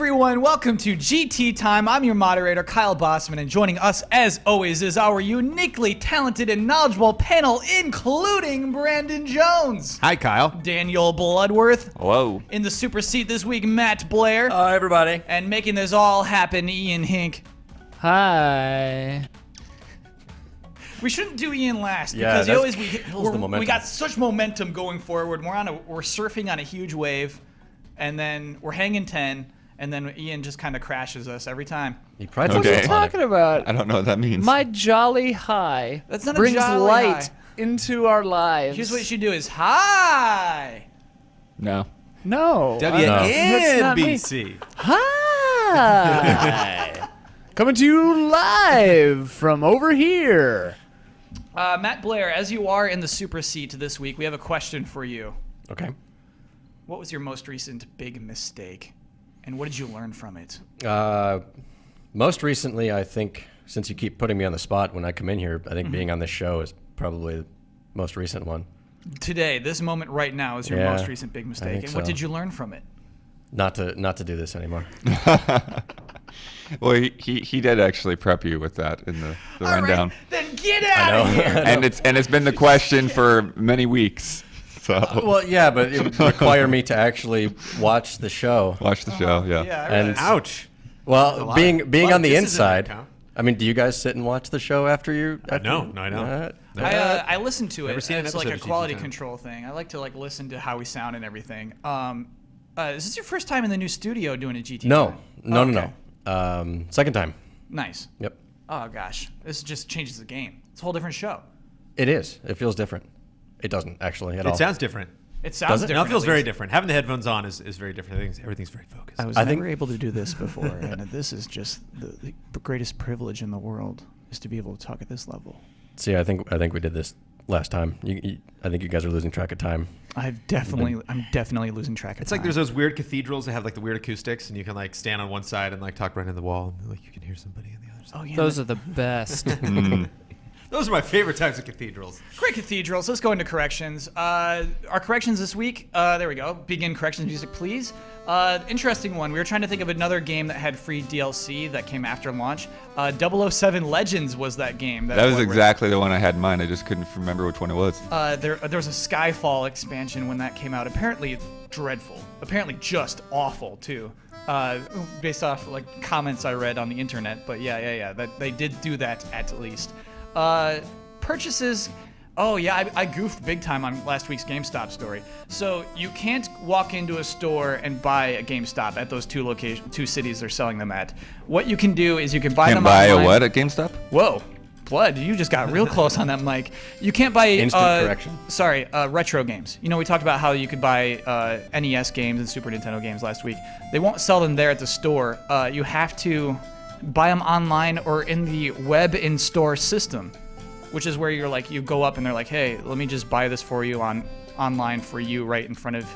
everyone? Welcome to GT Time. I'm your moderator, Kyle Bossman, and joining us, as always, is our uniquely talented and knowledgeable panel, including Brandon Jones. Hi, Kyle. Daniel Bloodworth. Hello. In the super seat this week, Matt Blair. Hi, everybody. And making this all happen, Ian Hink. Hi. We shouldn't do Ian last Yeah, because we got such momentum going forward. We're surfing on a huge wave, and then we're hanging 10, and then Ian just kind of crashes us every time. He probably what are you talking about? I don't know what that means. My jolly high That's not brings a jolly light high. into our lives. Here's what you should do: is hi. No. No. WNBC. Hi. Coming to you live from over here. Matt Blair, as you are in the super seat this week, we have a question for you. Okay. What was your most recent big mistake, and what did you learn from it? Most recently, I think, since you keep putting me on the spot when I come in here, I think being on this show is probably the most recent one. Today, this moment right now is your Yeah, most recent big mistake, think and what so. did you learn from it? Not to do this anymore. Well, he did actually prep you with that in the rundown. Right, then get out of here. And it's been the question for many weeks. So Well, yeah, but it would require me to actually watch the show. watch the show. Yeah. Yeah, I And realize. Ouch. Well, being on the This is in inside. there, Kyle. I mean, do you guys sit and watch the show after you? No, I don't. I listen to Never it. seen an It's like episode a of GT quality Time. control thing. I like to listen to how we sound and everything. Is this your first time in the new studio doing a GT? No, Time? no, Okay. no. Second time. Nice. Yep. Oh gosh, this just changes the game. It's a whole different show. It is. It feels different. It doesn't actually at all. It sounds different. It sounds Does it? different. Now it feels at very least. different. Having the headphones on is very different. Everything's very focused. I was I never think- able to do this before, and this is just the greatest privilege in the world is to be able to talk at this level. See, I think we did this last time. I think you guys are losing track of time. I'm definitely losing track of It's time. like there's those weird cathedrals that have like the weird acoustics, and you can like stand on one side and like talk right into the wall, and like you can hear somebody on the other side. Oh yeah, Those are the best. Those are my favorite types of cathedrals. great cathedrals. Let's go into corrections. Our corrections this week. There we go. Begin corrections music, please. Interesting one. We were trying to think of another game that had free DLC that came after launch. 007 Legends was that game. That was exactly the one I had in mind. I just couldn't remember which one it was. There was a Skyfall expansion when that came out. Apparently dreadful. Apparently just awful too. Based off like comments I read on the internet. But yeah. That they did do that at least. Purchases. Oh yeah, I goofed big time on last week's GameStop story. So you can't walk into a store and buy a GameStop at those two cities they're selling them at. What you can do is you can buy Can't them buy online. a what at GameStop? Whoa, Blood, you just got real close on that mic. You can't buy Instant correction. Sorry, retro games. You know, we talked about how you could buy NES games and Super Nintendo games last week. They won't sell them there at the store. You have to buy them online or in the web in-store system, which is where you're like, you go up and they're like, hey, let me just buy this for you online for you right in front of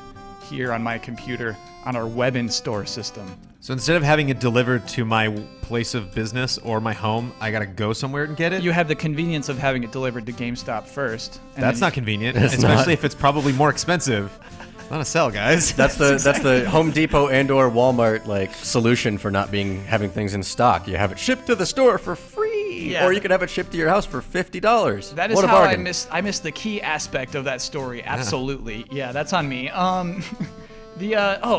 here on my computer on our web in-store system. So instead of having it delivered to my place of business or my home, I gotta go somewhere and get it. You have the convenience of having it delivered to GameStop first. And That's then not convenient, It's especially not. if it's probably more expensive. Not a sell, guys. That's the Home Depot and/or Walmart like solution for not having things in stock. You have it shipped to the store for free, Yeah. or you can have it shipped to your house for $50. That is what a how bargain! I missed the key aspect of that story. Absolutely. Yeah, that's on me. Oh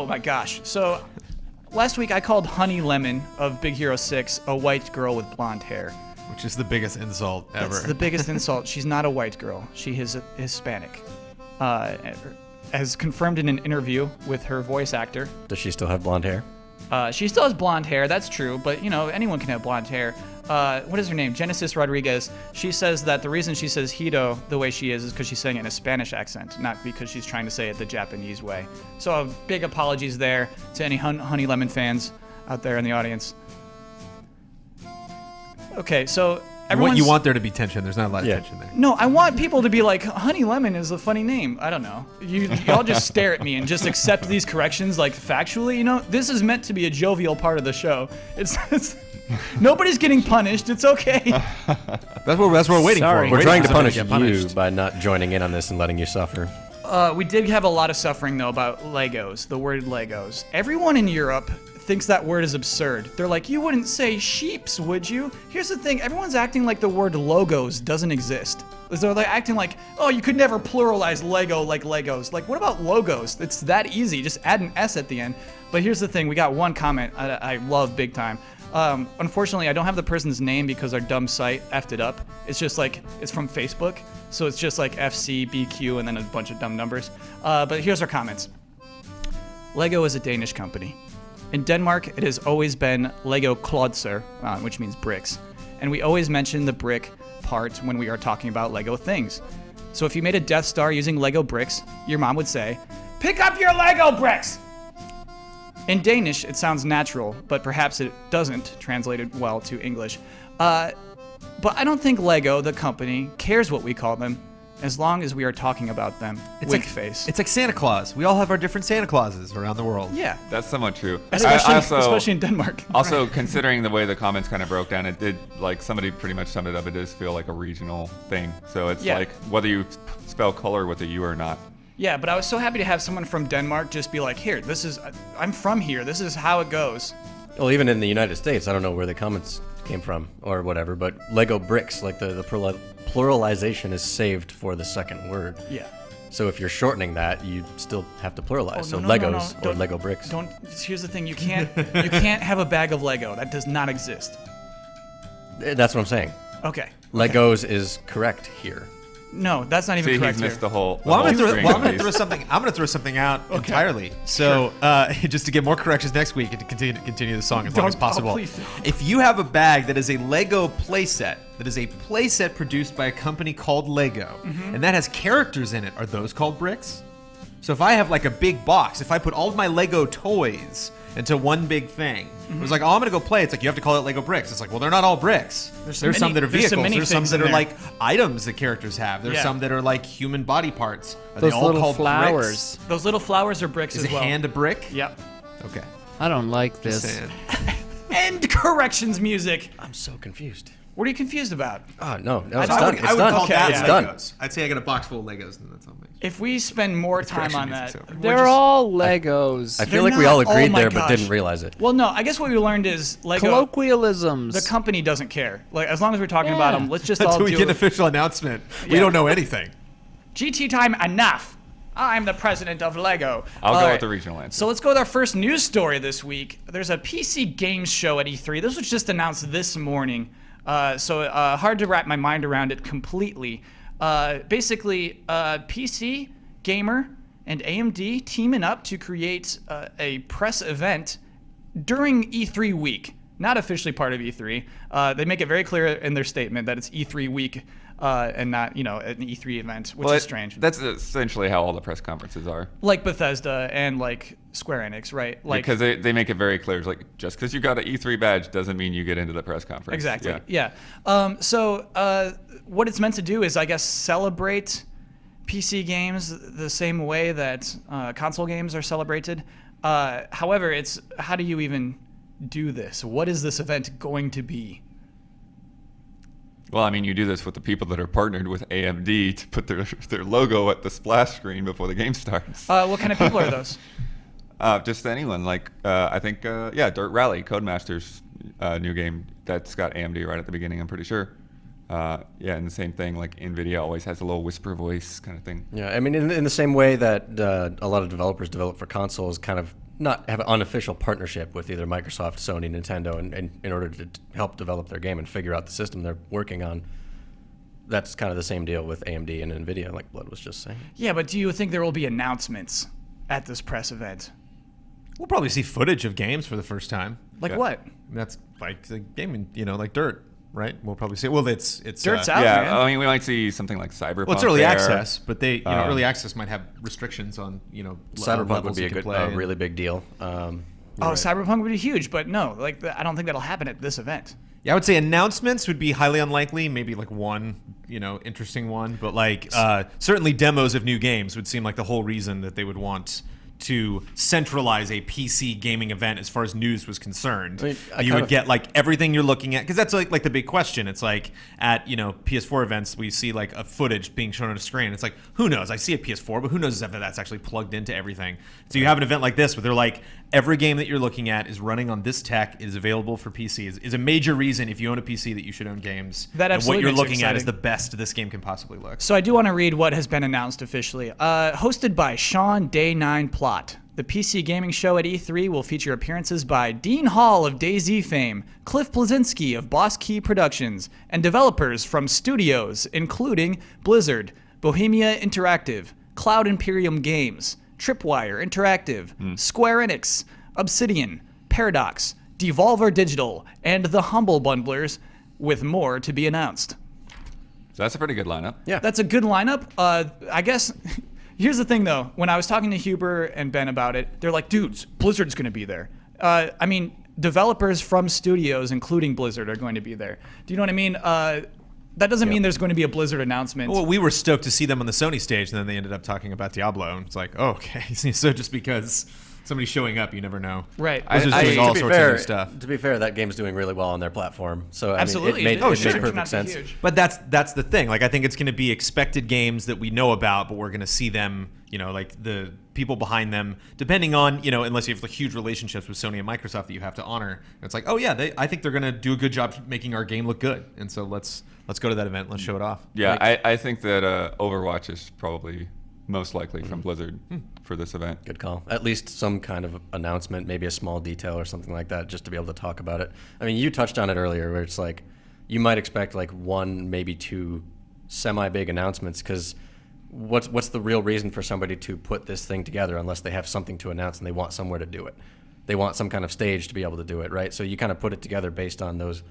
my gosh. So last week I called Honey Lemon of Big Hero 6 a white girl with blonde hair. Which is the biggest insult ever. That's the biggest insult. She's not a white girl. She is Hispanic. As confirmed in an interview with her voice actor. Does she still have blonde hair? She still has blonde hair, that's true, but you know, anyone can have blonde hair. What is her name? Genesis Rodriguez. She says that the reason she says Hito the way she is because she's saying it in a Spanish accent, not because she's trying to say it the Japanese way. So big apologies there to any Honey Lemon fans out there in the audience. Okay, so You want there to be tension. There's not a lot of Yeah. tension there. No, I want people to be like, Honey Lemon is a funny name. I don't know. Y'all just stare at me and just accept these corrections like factually. You know, this is meant to be a jovial part of the show. It's nobody's getting punished. It's okay. That's what we're waiting Sorry. for. We're trying to somebody punish get you punished. by not joining in on this and letting you suffer. We did have a lot of suffering though about Legos. The word Legos. Everyone in Europe thinks that word is absurd. They're like, you wouldn't say sheeps, would you? Here's the thing, everyone's acting like the word logos doesn't exist. So they're acting like, oh, you could never pluralize Lego like Legos. Like, what about logos? It's that easy, just add an S at the end. But here's the thing, we got one comment I love big time. Unfortunately, I don't have the person's name because our dumb site effed it up. It's just like, it's from Facebook. So it's just like FCBQ and then a bunch of dumb numbers. But here's our comments. Lego is a Danish company. In Denmark, it has always been Lego klodser, which means bricks. And we always mention the brick part when we are talking about Lego things. So if you made a Death Star using Lego bricks, your mom would say, pick up your Lego bricks! In Danish, it sounds natural, but perhaps it doesn't translate it well to English. But I don't think Lego, the company, cares what we call them, as long as we are talking about them. Wig face. It's like Santa Claus. We all have our different Santa Clauses around the world. Yeah. That's somewhat true. Especially in Denmark. Also, considering the way the comments kind of broke down, it did, like, somebody pretty much summed it up. It does feel like a regional thing. So it's like whether you spell color with a U or not. Yeah, but I was so happy to have someone from Denmark just be like, here, I'm from here. This is how it goes. Well, even in the United States, I don't know where the comments came from or whatever, but Lego bricks, like the pluralization is saved for the second word. Yeah. So if you're shortening that, you still have to pluralize. Oh, so no, Legos no. or Lego bricks. Here's the thing, you can't have a bag of Lego. That does not exist. That's what I'm saying. Okay. Legos is correct here. No, that's not even See, correct he's missed here. the whole. Well, I'm string gonna of throw these. something. I'm gonna throw something out entirely. So, just to get more corrections next week and to continue the song as long as possible. please. If you have a bag that is a Lego playset, that is a playset produced by a company called Lego, and that has characters in it, are those called bricks? So if I have like a big box, if I put all of my Lego toys into one big thing, it was like, oh, I'm gonna go play. It's like, you have to call it Lego bricks. It's like, well, they're not all bricks. There's some that are there's some vehicles. There's some minifigs that in are there. like items that characters have. There's Yeah. some that are like human body parts. Are Those they all little called flowers. bricks? Those little flowers are bricks Is as a well. hand a brick? Yep. Okay. I don't like Just this. saying. End corrections music. I'm so confused. What are you confused about? Oh, no, it's I done. would, It's I would done. call that It's yeah. done. Legos. I'd say I got a box full of Legos, and that's all. If we spend more time correction on music, that, so- we're They're just- all Legos. I feel They're like we all not. Oh agreed my there but gosh. didn't realize it. Well, no, I guess what we learned is Lego, Colloquialisms. the company doesn't care. Like, as long as we're talking about Yeah. them, let's just all Until we do get an it. official announcement, we Yeah. don't know anything. GT time enough. I'm the president of Lego. I'll All go right. with the regional answer. So let's go with our first news story this week. There's a PC games show at E3. This was just announced this morning. So hard to wrap my mind around it completely. Basically, PC, Gamer, and AMD teaming up to create a press event during E3 week. Not officially part of E3. They make it very clear in their statement that it's E3 week and not, an E3 event, which is strange. That's essentially how all the press conferences are. Like Bethesda and like Square Enix, right? Like, Because they make it very clear. It's like, just because you got an E3 badge doesn't mean you get into the press conference. Exactly. Yeah. Yeah. So what it's meant to do is, I guess, celebrate PC games the same way that console games are celebrated. However, it's how do you even do this? What is this event going to be? Well, I mean, you do this with the people that are partnered with AMD to put their logo at the splash screen before the game starts. What kind of people are those? Just anyone. Like, I think, Dirt Rally, Codemasters' new game, that's got AMD right at the beginning, I'm pretty sure. And the same thing, like NVIDIA always has a little whisper voice kind of thing. Yeah, I mean, in the same way that a lot of developers develop for consoles, kind of not have an unofficial partnership with either Microsoft, Sony, Nintendo, and in order to help develop their game and figure out the system they're working on. That's kind of the same deal with AMD and NVIDIA, like Blood was just saying. Yeah, but do you think there will be announcements at this press event? We'll probably see footage of games for the first time. Like Yeah. what? That's like the gaming, like Dirt, right? We'll probably see. Well, it's Dirt's out, Yeah, man. I mean, we might see something like Cyberpunk. Well, it's early there. access, but they, early access might have restrictions on, Cyberpunk would levels be you a can good, play and- really big deal. Cyberpunk would be huge, but no, I don't think that'll happen at this event. Yeah, I would say announcements would be highly unlikely. Maybe like one, interesting one, but like certainly demos of new games would seem like the whole reason that they would want to centralize a PC gaming event as far as news was concerned. I mean, I you kind would of- get like everything you're looking at, because that's like the big question. It's like at PS4 events we see like a footage being shown on a screen. It's like, who knows? I see a PS4, but who knows if that's actually plugged into everything. So you have an event like this where they're like every game that you're looking at is running on this tech. It is available for PC. Is a major reason if you own a PC that you should own games. That and absolutely what you're makes it looking at is exciting. the best this game can possibly look. So I do want to read what has been announced officially. Hosted by Sean Day 9 Plot. The PC gaming show at E3 will feature appearances by Dean Hall of DayZ fame, Cliff Bleszinski of Boss Key Productions, and developers from studios including Blizzard, Bohemia Interactive, Cloud Imperium Games, Tripwire Interactive, Square Enix, Obsidian, Paradox, Devolver Digital, and the Humble Bundlers, with more to be announced. So that's a pretty good lineup. Yeah. That's a good lineup. I guess. Here's the thing, though. When I was talking to Huber and Ben about it, they're like, dudes, Blizzard's going to be there. I mean, developers from studios, including Blizzard, are going to be there. Do you know what I mean? That doesn't mean there's going to be a Blizzard announcement. Well, we were stoked to see them on the Sony stage, and then they ended up talking about Diablo, and it's like, oh, okay. So just because somebody's showing up, you never know. Right. Blizzard's doing all to be sorts fair, of new stuff. To be fair, that game's doing really well on their platform. So Absolutely. I mean, it The made subscription perfect numbers are sense. huge. But that's the thing. Like, I think it's going to be expected games that we know about, but we're going to see them, like the people behind them, depending on, unless you have like huge relationships with Sony and Microsoft that you have to honor. It's like, oh yeah, I think they're going to do a good job making our game look good. And so let's go to that event. Let's show it off. Yeah, I think that Overwatch is probably most likely from Blizzard for this event. Good call. At least some kind of announcement, maybe a small detail or something like that, just to be able to talk about it. I mean, you touched on it earlier, where it's like you might expect like one, maybe two semi-big announcements, because what's the real reason for somebody to put this thing together unless they have something to announce and they want somewhere to do it? They want some kind of stage to be able to do it, right? So you kind of put it together based on those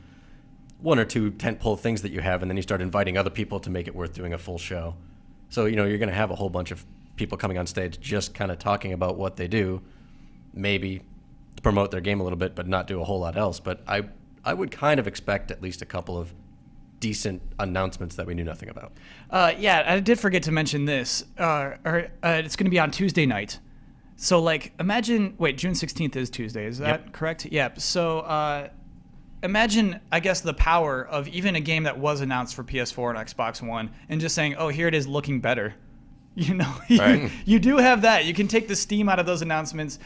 one or two tentpole things that you have, and then you start inviting other people to make it worth doing a full show. So, you're going to have a whole bunch of people coming on stage just kind of talking about what they do, maybe to promote their game a little bit, but not do a whole lot else. But I would kind of expect at least a couple of decent announcements that we knew nothing about. Yeah, I did forget to mention this. It's going to be on Tuesday night. So, imagine... Wait, June 16th is Tuesday. Is that correct? Yep. So, imagine, I guess, the power of even a game that was announced for PS4 and Xbox One and just saying, oh, here it is looking better. Right. You do have that. You can take the steam out of those announcements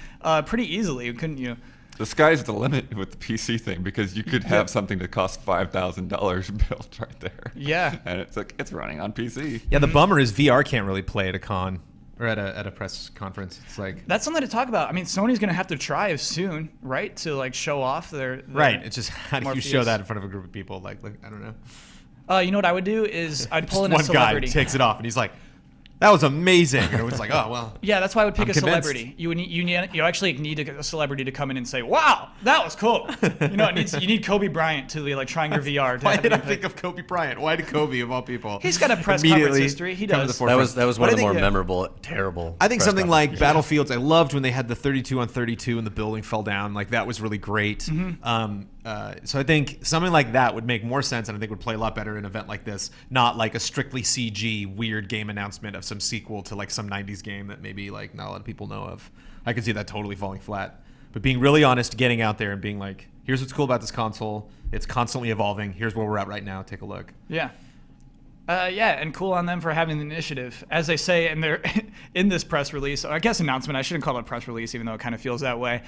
pretty easily, couldn't you? The sky's the limit with the PC thing, because you could have something that costs $5,000 built right there. Yeah. And it's like, it's running on PC. Yeah, the bummer is VR can't really play at a con or at a press conference. It's like That's something to talk about. I mean, Sony's going to have to try soon, right, to show off their right. It's just how do you show Morpheus. that in front of a group of people? Like I don't know. You know what I would do is I'd pull Just in a one celebrity. guy takes it off and he's like, "That was amazing." And everyone's like, "Oh well." Yeah, that's why I would pick I'm a convinced. celebrity. You actually need a celebrity to come in and say, "Wow, that was cool." You need Kobe Bryant to try in your VR. To Why have did an I think of Kobe Bryant? Why did Kobe of all people? He's got a press conference immediately history. He come to does. the forefront? That was But one I of the think- more memorable, terrible. I think press something like conferences. Battlefields. I loved when they had the 32 on 32 and the building fell down. Like that was really great. So I think something like that would make more sense, and I think would play a lot better in an event like this. Not like a strictly CG weird game announcement of some sequel to some 90s game that maybe not a lot of people know of. I could see that totally falling flat. But being really honest, getting out there and being like, here's what's cool about this console. It's constantly evolving. Here's where we're at right now. Take a look. Yeah. And cool on them for having the initiative. As they say in this press release, or I guess announcement, I shouldn't call it a press release, even though it kind of feels that way.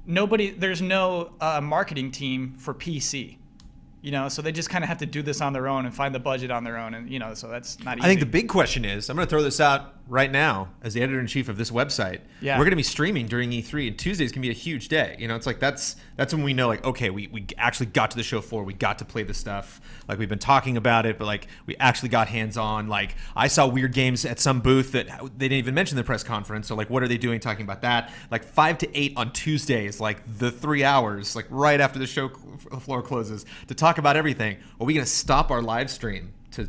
There's no marketing team for PC. So they just kind of have to do this on their own and find the budget on their own, and so that's not easy. I think the big question is, I'm going to throw this out right now as the editor-in-chief of this website. Yeah. We're going to be streaming during E3, and Tuesday's going to be a huge day. It's like that's when we know, okay, we actually got to the show floor. We got to play the stuff. We've been talking about it, but we actually got hands-on. I saw weird games at some booth that they didn't even mention in the press conference. So what are they doing talking about that? 5 to 8 on Tuesday is the 3 hours, right after the show floor closes, to talk about everything. Are we going to stop our live stream to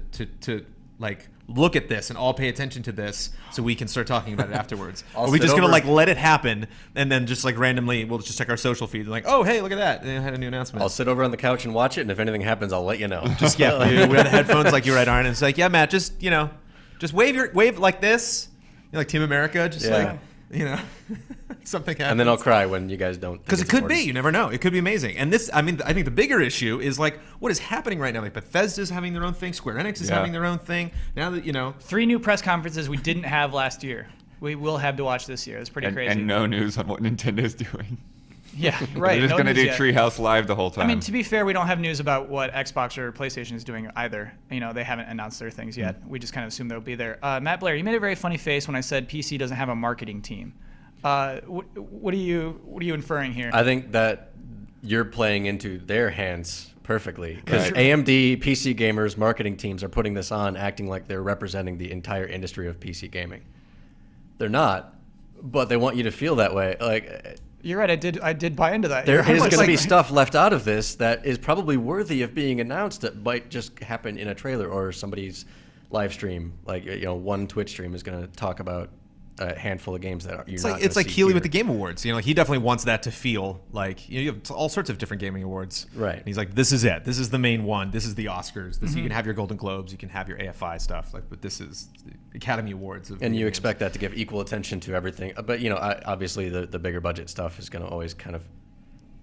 look at this and all pay attention to this so we can start talking about it afterwards? I'll Are we sit just going over- to let it happen and then just randomly we'll just check our social feed and oh, hey, look at that. They had a new announcement. I'll sit over on the couch and watch it, and if anything happens, I'll let you know. Just we have the headphones like you're right, Arn. And it's yeah, Matt, just wave like this. Team America, just something happens. And then I'll cry when you guys don't. Because it could be. You never know. It could be amazing. And this, I think the bigger issue is what is happening right now. Bethesda's having their own thing. Square Enix is having their own thing. Now that 3 new press conferences we didn't have last year. We will have to watch this year. It's pretty crazy. And no news on what Nintendo's doing. Yeah, right. They're just no going to news do yet. Treehouse Live the whole time. I mean, to be fair, we don't have news about what Xbox or PlayStation is doing either. They haven't announced their things yet. We just kind of assume they'll be there. Matt Blair, you made a very funny face when I said PC doesn't have a marketing team. What are you inferring here? I think that you're playing into their hands perfectly because Right. AMD, PC gamers, marketing teams are putting this on, acting like they're representing the entire industry of PC gaming. They're not, but they want you to feel that way. Like, You're right. I did buy into that. there You're is almost going to be like- stuff left out of this that is probably worthy of being announced that might just happen in a trailer or somebody's live stream. Like, one Twitch stream is going to talk about a handful of games that you're It's not like gonna see Keeley with here. the Game Awards. He definitely wants that to feel like you have all sorts of different gaming awards. Right. And he's like, this is it. This is the main one. This is the Oscars. This Mm-hmm. you can have your Golden Globes. You can have your AFI stuff. But this is the Academy Awards. Of And video you games. expect that to give equal attention to everything. But, obviously the bigger budget stuff is going to always kind of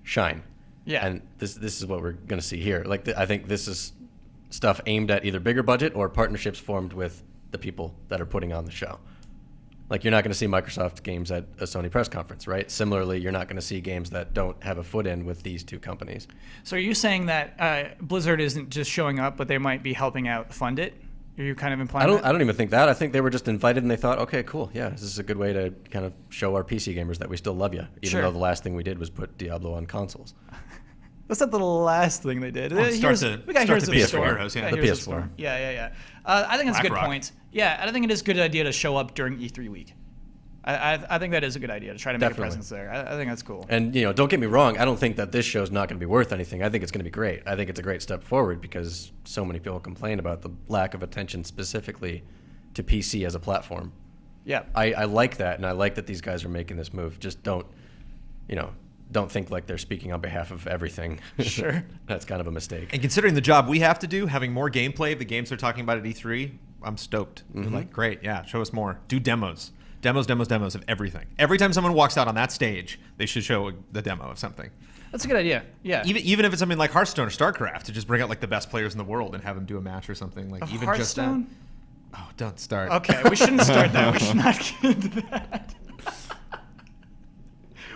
shine. Yeah. And this is what we're going to see here. Like, I think this is stuff aimed at either bigger budget or partnerships formed with the people that are putting on the show. Like, you're not going to see Microsoft games at a Sony press conference, right? Similarly, you're not going to see games that don't have a foot in with these two companies. So are you saying that Blizzard isn't just showing up, but they might be helping out fund it? Are you kind of implying I that? don't even think that. I think they were just invited and they thought, okay, cool, yeah, this is a good way to kind of show our PC gamers that we still love you, even Sure. though the last thing we did was put Diablo on consoles. That's not the last thing they did. Oh, Here's- we got Heroes the of the PS4 Storm. heroes, yeah. The Heroes of PS4. Storm. Yeah. I think that's a good BlackRock. point. Yeah, I think it is a good idea to show up during E3 week. I think that is a good idea to try to make Definitely. a presence there. I think that's cool. And, don't get me wrong, I don't think that this show's not going to be worth anything. I think it's going to be great. I think it's a great step forward because so many people complain about the lack of attention specifically to PC as a platform. Yeah. I like that, and I like that these guys are making this move. Just don't think like they're speaking on behalf of everything. Sure. That's kind of a mistake. And considering the job we have to do, having more gameplay of the games they're talking about at E3, I'm stoked. Mm-hmm. Like, great, yeah, show us more. Do demos. Demos of everything. Every time someone walks out on that stage, they should show the demo of something. That's a good idea. Yeah. Even if it's something like Hearthstone or StarCraft, to just bring out like the best players in the world and have them do a match or something. Like Of even Hearthstone? just that. Oh, don't start. Okay, we shouldn't start that. We should not get into that.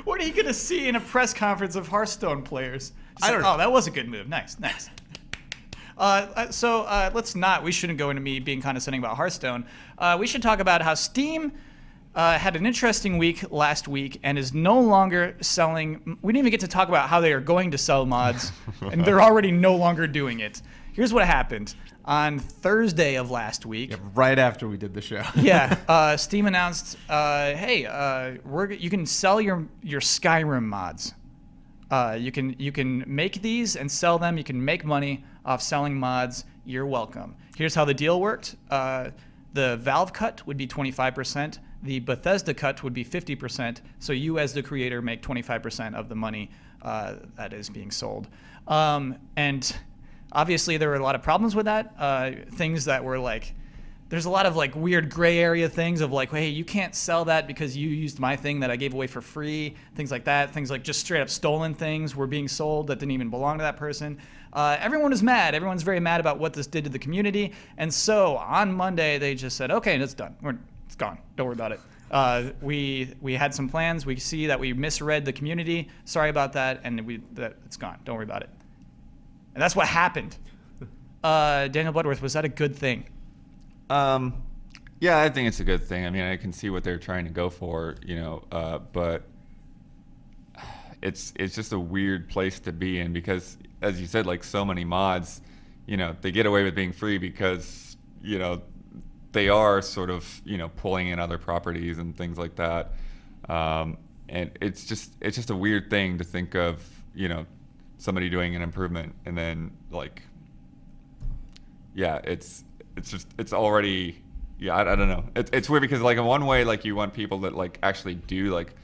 What are you going to see in a press conference of Hearthstone players? Just I don't like, know. Oh, that was a good move. Nice. So let's not. We shouldn't go into me being condescending about Hearthstone. We should talk about how Steam had an interesting week last week and is no longer selling. We didn't even get to talk about how they are going to sell mods, and they're already no longer doing it. Here's what happened. On Thursday of last week, Yeah, right after we did the show. yeah, Steam announced, hey, you can sell your Skyrim mods. You can make these and sell them. You can make money off selling mods. You're welcome. Here's how the deal worked. The Valve cut would be 25%. The Bethesda cut would be 50%. So you, as the creator, make 25% of the money that is being sold. And obviously, there were a lot of problems with that. Things that were like, there's a lot of like weird gray area things of like, hey, you can't sell that because you used my thing that I gave away for free. Things like that. Things like just straight up stolen things were being sold that didn't even belong to that person. Everyone is mad. Everyone's very mad about what this did to the community. And so on Monday, they just said, okay, it's done. It's gone. Don't worry about it. We had some plans. We see that we misread the community. Sorry about that. And it's gone. Don't worry about it. And that's what happened. Daniel Bloodworth, was that a good thing? Yeah, I think it's a good thing. I mean, I can see what they're trying to go for, but it's just a weird place to be in because, as you said, like so many mods, they get away with being free because, they are sort of, pulling in other properties and things like that. And it's just a weird thing to think of, somebody doing an improvement and then like, yeah, it's already, yeah, I don't know. It's weird because like in one way, like you want people that like actually do like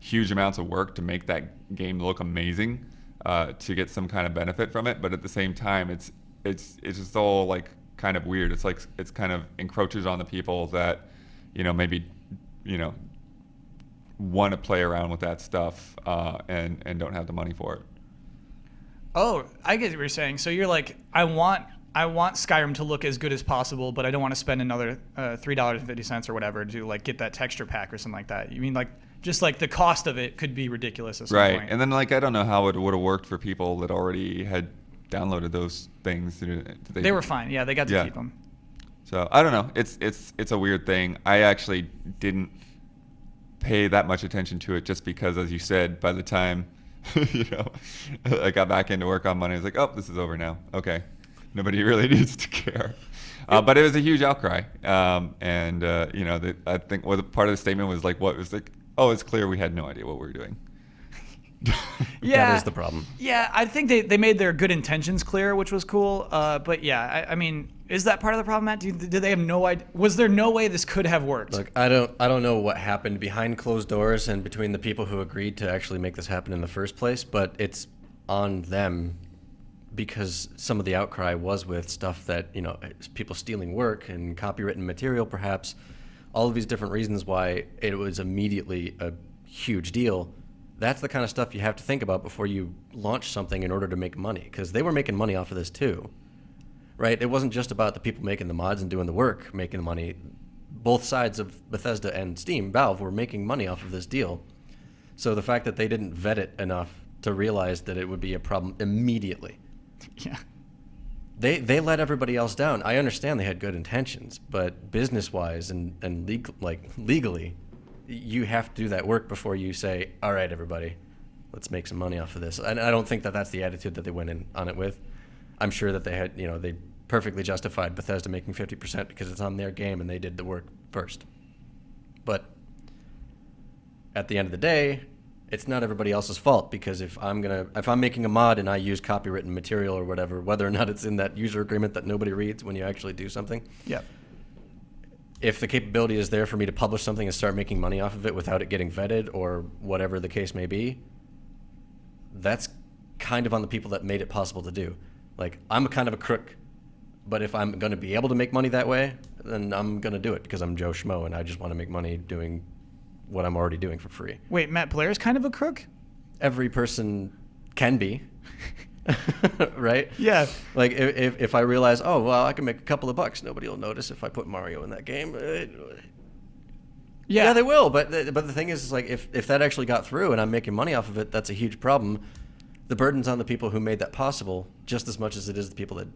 huge amounts of work to make that game look amazing, to get some kind of benefit from it. But at the same time, it's just all like kind of weird. It's like, it's kind of encroaches on the people that, maybe, want to play around with that stuff, and don't have the money for it. Oh, I get what you're saying. So you're like, I want I want Skyrim to look as good as possible, but I don't want to spend another $3.50 or whatever to like get that texture pack or something like that. You mean like just like the cost of it could be ridiculous at some Right. point. And then like I don't know how it would have worked for people that already had downloaded those things. They were fine. Yeah, they got to Yeah. keep them. So I don't know. It's a weird thing. I actually didn't pay that much attention to it just because, as you said, by the time I got back into work on Monday, I was like, oh, this is over now. Okay, nobody really needs to care. But it was a huge outcry, and I think part of the statement was like, what was like, oh, it's clear we had no idea what we were doing. Yeah, That is the problem. Yeah, I think they made their good intentions clear, which was cool. But yeah, I mean, is that part of the problem, Matt? Did they have no idea? Was there no way this could have worked? Look, I don't know what happened behind closed doors and between the people who agreed to actually make this happen in the first place, but it's on them because some of the outcry was with stuff that, people stealing work and copywritten material, perhaps, all of these different reasons why it was immediately a huge deal. That's the kind of stuff you have to think about before you launch something in order to make money, because they were making money off of this too, right? It wasn't just about the people making the mods and doing the work making the money. Both sides of Bethesda and Steam, Valve, were making money off of this deal. So the fact that they didn't vet it enough to realize that it would be a problem immediately. Yeah. They let everybody else down. I understand they had good intentions, but business-wise and legally, you have to do that work before you say, all right, everybody, let's make some money off of this. And I don't think that that's the attitude that they went in on it with. I'm sure that they had, they perfectly justified Bethesda making 50% because it's on their game and they did the work first. But at the end of the day, it's not everybody else's fault, because if I'm making a mod and I use copywritten material or whatever, whether or not it's in that user agreement that nobody reads when you actually do something, Yeah. if the capability is there for me to publish something and start making money off of it without it getting vetted or whatever the case may be, that's kind of on the people that made it possible to do. Like, I'm kind of a crook, but if I'm going to be able to make money that way, then I'm going to do it because I'm Joe Schmo and I just want to make money doing what I'm already doing for free. Wait, Matt Blair's kind of a crook? Every person can be. Right? Yeah. Like, if I realize, oh, well, I can make a couple of bucks, nobody will notice if I put Mario in that game. Yeah, they will. But the thing is like, if that actually got through and I'm making money off of it, that's a huge problem. The burden's on the people who made that possible just as much as it is the people that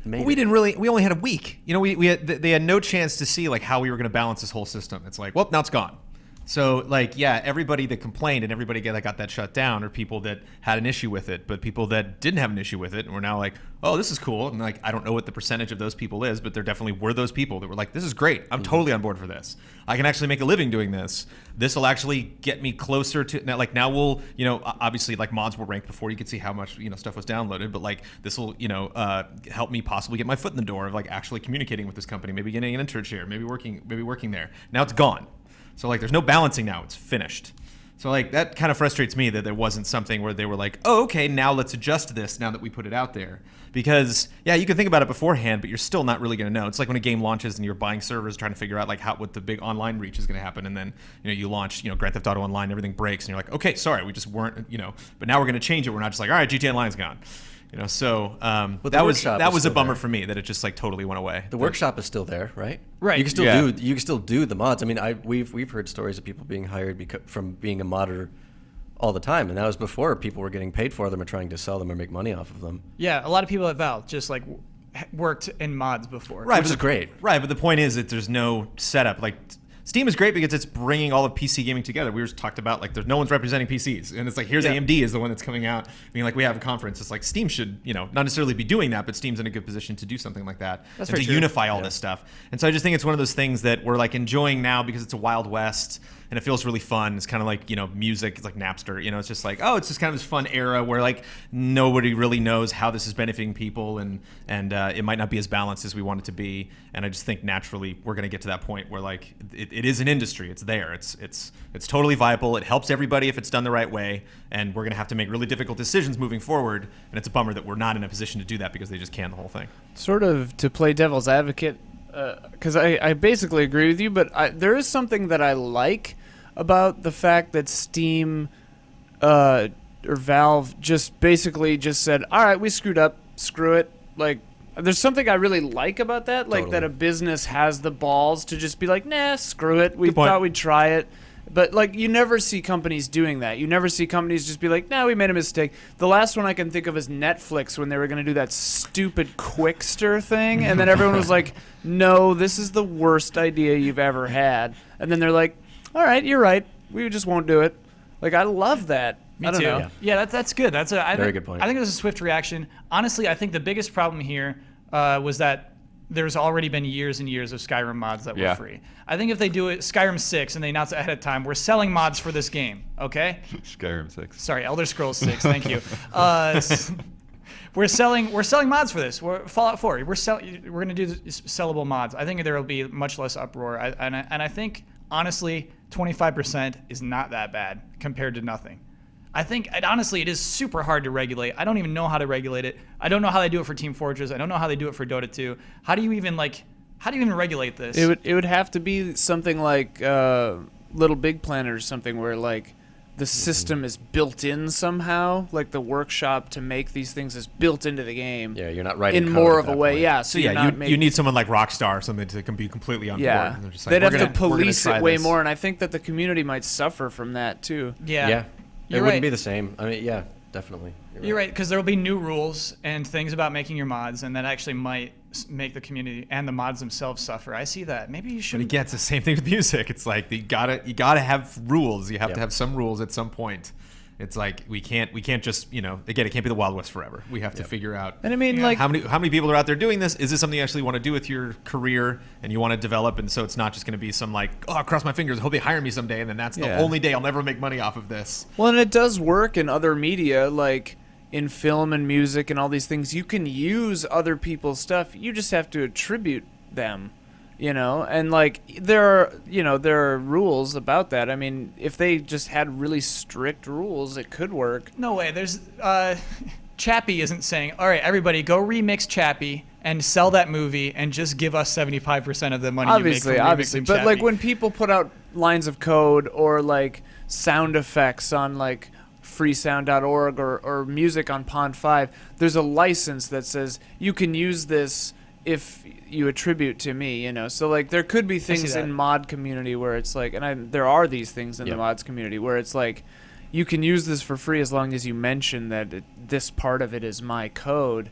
made it. We only had a week. They had no chance to see like how we were going to balance this whole system. It's like, well, now it's gone. So, like, yeah, everybody that complained and everybody that got that shut down are people that had an issue with it, but people that didn't have an issue with it and were now like, oh, this is cool. And, like, I don't know what the percentage of those people is, but there definitely were those people that were like, this is great. I'm totally on board for this. I can actually make a living doing this. This will actually get me closer to, now we'll, obviously, like, mods were ranked before you could see how much, stuff was downloaded, but, like, this will, help me possibly get my foot in the door of, like, actually communicating with this company, maybe getting an internship, maybe working there. Now it's gone. So, like, there's no balancing now. It's finished. So, like, that kind of frustrates me that there wasn't something where they were like, oh, okay, now let's adjust this now that we put it out there. Because, yeah, you can think about it beforehand, but you're still not really going to know. It's like when a game launches and you're buying servers trying to figure out, like, what the big online reach is going to happen. And then, you launch, Grand Theft Auto Online, everything breaks. And you're like, okay, sorry, we just weren't, but now we're going to change it. We're not just like, all right, GTA Online's gone. So that was a bummer for me that it just like totally went away. The workshop is still there, right? Right. You can still do the mods. I mean, we've heard stories of people being hired from being a modder all the time, and that was before people were getting paid for them or trying to sell them or make money off of them. Yeah, a lot of people at Valve just like worked in mods before. Right, which is great. Right, but the point is that there's no setup. Like, Steam is great because it's bringing all of PC gaming together. We just talked about, like, there's no one's representing PCs. And it's like, here's AMD is the one that's coming out, being like, we have a conference. It's like, Steam should, not necessarily be doing that, but Steam's in a good position to do something like that. That's and very to true. unify all this stuff. And so I just think it's one of those things that we're, like, enjoying now because it's a Wild West and it feels really fun. It's kind of like, music. It's like Napster. It's just like, oh, it's just kind of this fun era where, like, nobody really knows how this is benefiting people and it might not be as balanced as we want it to be. And I just think naturally we're going to get to that point where, like, it is an industry. It's there. It's totally viable. It helps everybody if it's done the right way. And we're going to have to make really difficult decisions moving forward. And it's a bummer that we're not in a position to do that because they just canned the whole thing. Sort of to play devil's advocate, because I basically agree with you, but there is something that I like about the fact that Steam or Valve just basically just said, all right, we screwed up. Screw it. Like, there's something I really like about that, like Totally. that a business has the balls to just be like, nah, screw it. We Good point. thought we'd try it. But like, you never see companies doing that. You never see companies just be like, nah, we made a mistake. The last one I can think of is Netflix, when they were going to do that stupid Quickster thing, and then everyone was like, no, this is the worst idea you've ever had. And then they're like, all right, you're right. We just won't do it. Like, I love that. Me I don't too. know. Yeah, that's good. That's a Very good point. I think it was a swift reaction. Honestly, I think the biggest problem here was that there's already been years and years of Skyrim mods that were Yeah. free. I think if they do it, Skyrim 6, and they announce it ahead of time, we're selling mods for this game, okay? Skyrim 6. Sorry, Elder Scrolls 6, thank you. We're selling mods for this. Fallout 4. We're going to do sellable mods. I think there will be much less uproar. And I think, honestly, 25% is not that bad compared to nothing. I think, honestly, it is super hard to regulate. I don't even know how to regulate it. I don't know how they do it for Team Fortress. I don't know how they do it for Dota 2. How do you even regulate this? It would have to be something like Little Big Planet or something, where like the system is built in somehow, like the workshop to make these things is built into the game. Yeah, you're not writing in code more at of a that way. point. Yeah, So so you're yeah, not you making, need someone like Rockstar or something to be completely on board. yeah. And they're just like, They'd "We're have gonna- to we're gonna police try it way this." more, and I think that the community might suffer from that too. yeah. Yeah. It You're wouldn't right. be the same. I mean, yeah, definitely. You're right, because there will be new rules and things about making your mods, and that actually might make the community and the mods themselves suffer. I see that. Maybe you But should. again, it's the same thing with music. It's like you gotta have rules. You have Yep. to have some rules at some point. It's like we can't just again, it can't be the Wild West forever. We have to figure out And I mean, Yeah. like, how many people are out there doing this. Is this something you actually want to do with your career and you want to develop? And so it's not just going to be some like, oh, I'll cross my fingers, hope they hire me someday, and then that's the Yeah. only day I'll never make money off of this. well, and it does work in other media, like in film and music and all these things. You can use other people's stuff. You just have to attribute them, and like there are rules about that. I mean, if they just had really strict rules, it could work. No way. There's Chappie isn't saying, all right, everybody, go remix Chappie and sell that movie and just give us 75% of the money Obviously, you make from obviously, remixing but like Chappie. when people put out lines of code or like sound effects on like freesound.org or music on Pond 5, there's a license that says you can use this if you attribute to me, So like there could be things that. in mod community where it's like, and there are these things in the Yeah. mods community where it's like, you can use this for free as long as you mention that this part of it is my code,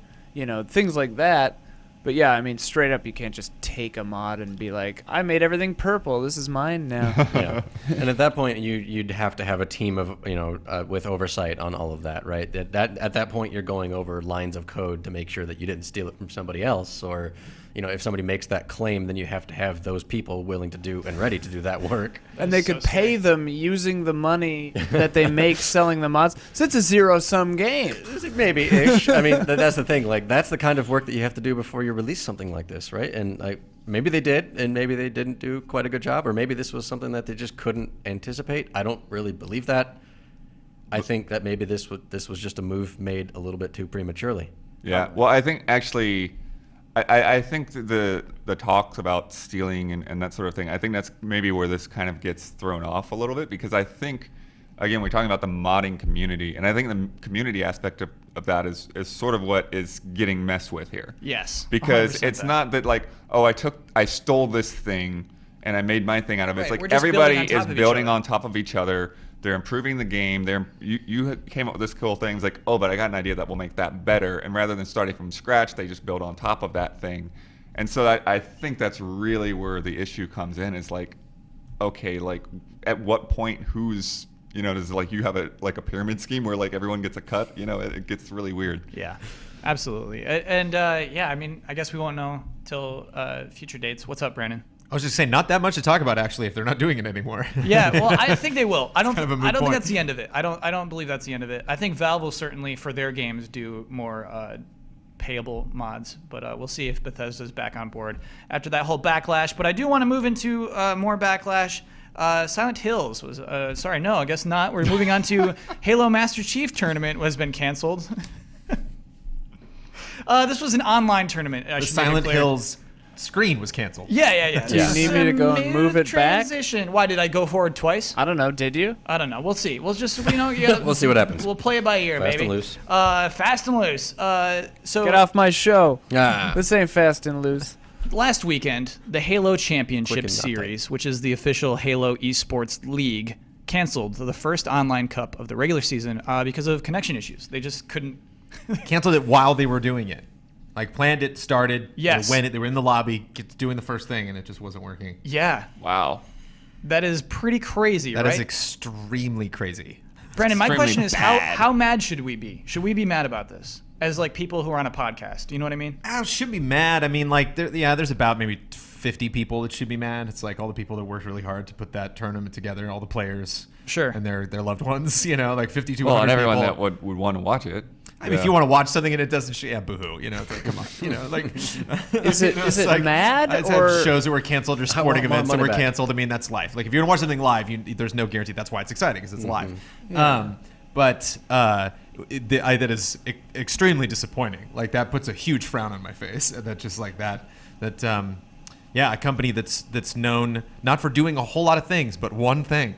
things like that. But yeah, I mean, straight up, you can't just take a mod and be like, I made everything purple. This is mine now. Yeah. And at that point, you'd have to have a team of with oversight on all of that, right? That at that point, you're going over lines of code to make sure that you didn't steal it from somebody else, or if somebody makes that claim, then you have to have those people willing to do and ready to do that work. And they could pay them using the money that they make selling the mods. So it's a zero-sum game. Maybe ish. I mean, that's the thing. Like, that's the kind of work that you have to do before you release something like this, right? And like, maybe they did, and maybe they didn't do quite a good job, or maybe this was something that they just couldn't anticipate. I don't really believe that. I think that maybe this was just a move made a little bit too prematurely. Yeah. Well, I think actually, I think the talks about stealing and that sort of thing, I think that's maybe where this kind of gets thrown off a little bit, because I think, again, we're talking about the modding community, and I think the community aspect of that is sort of what is getting messed with here. Yes. Because 100% it's that. not that like, oh, I stole this thing and I made my thing out of it. Right, It's we're like just everybody building on is top of each building other. on top of each other. They're improving the game. You came up with this cool thing. It's like, oh, but I got an idea that will make that better. And rather than starting from scratch, they just build on top of that thing. And so I think that's really where the issue comes in. Is like, okay, like at what point who's does like you have a pyramid scheme where like everyone gets a cut? It gets really weird. Yeah, absolutely. And yeah, I mean, I guess we won't know till future dates. What's up, Brandon? I was just saying, not that much to talk about actually if they're not doing it anymore. Yeah, well, I think they will. I don't. kind of a moot I don't think point. that's the end of it. I don't believe that's the end of it. I think Valve will certainly for their games do more payable mods, but we'll see if Bethesda's back on board after that whole backlash. But I do want to move into more backlash. Silent Hills was sorry, no, I guess not. We're moving on to Halo Master Chief Tournament has been canceled. This was an online tournament. The Silent Hills screen was canceled. Yeah. Do you need me to go and move it back? Transition. Why did I go forward twice? I don't know. Did you? I don't know. We'll see. We'll just We'll see what happens. We'll play it by ear, Fast baby. and loose. Fast and loose. So Get off my show. Ah. This ain't fast and loose. last weekend, the Halo Championship Quick and not Series, which is the official Halo esports league, canceled the first online cup of the regular season because of connection issues. They just couldn't. Canceled it while they were doing it. Like planned it, started. Yes. They were in the lobby, doing the first thing, and it just wasn't working. Yeah, Wow. that is pretty crazy, That right? is extremely crazy. Brandon, my extremely question is, bad. how mad should we be? Should we be mad about this as like people who are on a podcast? You know what I mean? I should be mad. I mean, like, there's about maybe 50 people that should be mad. It's like all the people that worked really hard to put that tournament together, all the players, Sure. and their loved ones. You know, like 52. Well, and everyone people. that would want to watch it. I mean, if you want to watch something and it doesn't, boohoo. You know, it's like, come on. You know, like, Is it mad I've or had shows that were canceled or sporting want my events that money were back. canceled. I mean, that's life. Like, if you're gonna watch something live, there's no guarantee. That's why it's exciting because it's live. That is extremely disappointing. Like, that puts a huge frown on my face. And that just like that. A company that's known not for doing a whole lot of things, but one thing.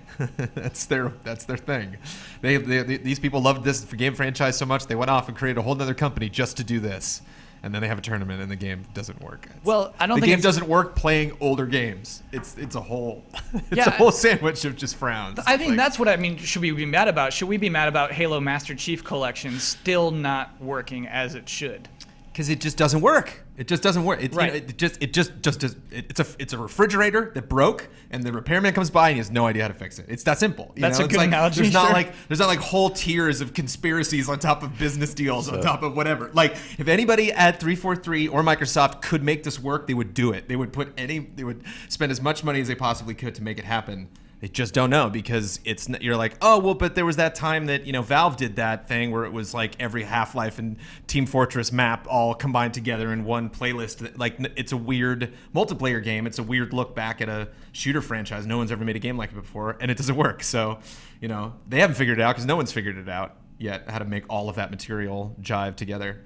that's their thing. These people loved this game franchise so much they went off and created a whole other company just to do this, and then they have a tournament and the game doesn't work. Well, I don't the think game it's- doesn't work playing older games. It's a whole Yeah, a whole sandwich of just frowns. I think Like, that's what I mean. Should we be mad about? Should we be mad about Halo Master Chief Collection still not working as it should? because it just doesn't work. It just doesn't work. It's, Right. it's a refrigerator that broke, and the repairman comes by and he has no idea how to fix it. It's that simple. You That's know? a It's good like, analogy, There's not sure. like whole tiers of conspiracies on top of business deals on top of whatever. Like if anybody at 343 or Microsoft could make this work, they would do it. They would spend as much money as they possibly could to make it happen. They just don't know because you're like, oh, well, but there was that time that, Valve did that thing where it was like every Half-Life and Team Fortress map all combined together in one playlist. Like, it's a weird multiplayer game. It's a weird look back at a shooter franchise. No one's ever made a game like it before, and it doesn't work. So, they haven't figured it out because no one's figured it out yet, how to make all of that material jive together.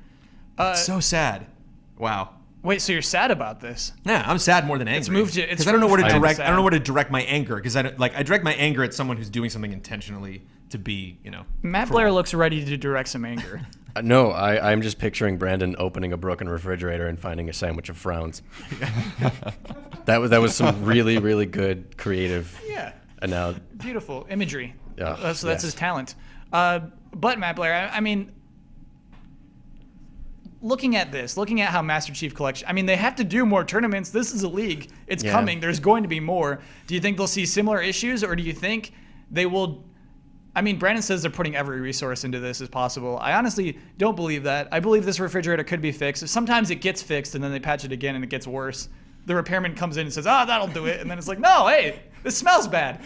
It's so sad. Wow. Wait, so you're sad about this? Yeah, I'm sad more than angry. moved you- it's because I don't know where to moved you direct. sad. I don't know where to direct my anger because I direct my anger at someone who's doing something intentionally to be, Matt Blair looks ready to direct some anger. No, I'm just picturing Brandon opening a broken refrigerator and finding a sandwich of frowns. That was some really, really good creative. Yeah. And now, Beautiful imagery. Yeah, That's yes. his talent. But Matt Blair, I mean, looking at how Master Chief Collection, I mean, they have to do more tournaments. This is a league. It's Yeah. coming. There's going to be more. Do you think they'll see similar issues, or do you think they will? I mean, Brandon says they're putting every resource into this as possible. I honestly don't believe that. I believe this refrigerator could be fixed. Sometimes it gets fixed, and then they patch it again, and it gets worse. The repairman comes in and says, that'll do it. And then it's like, no, hey, this smells bad.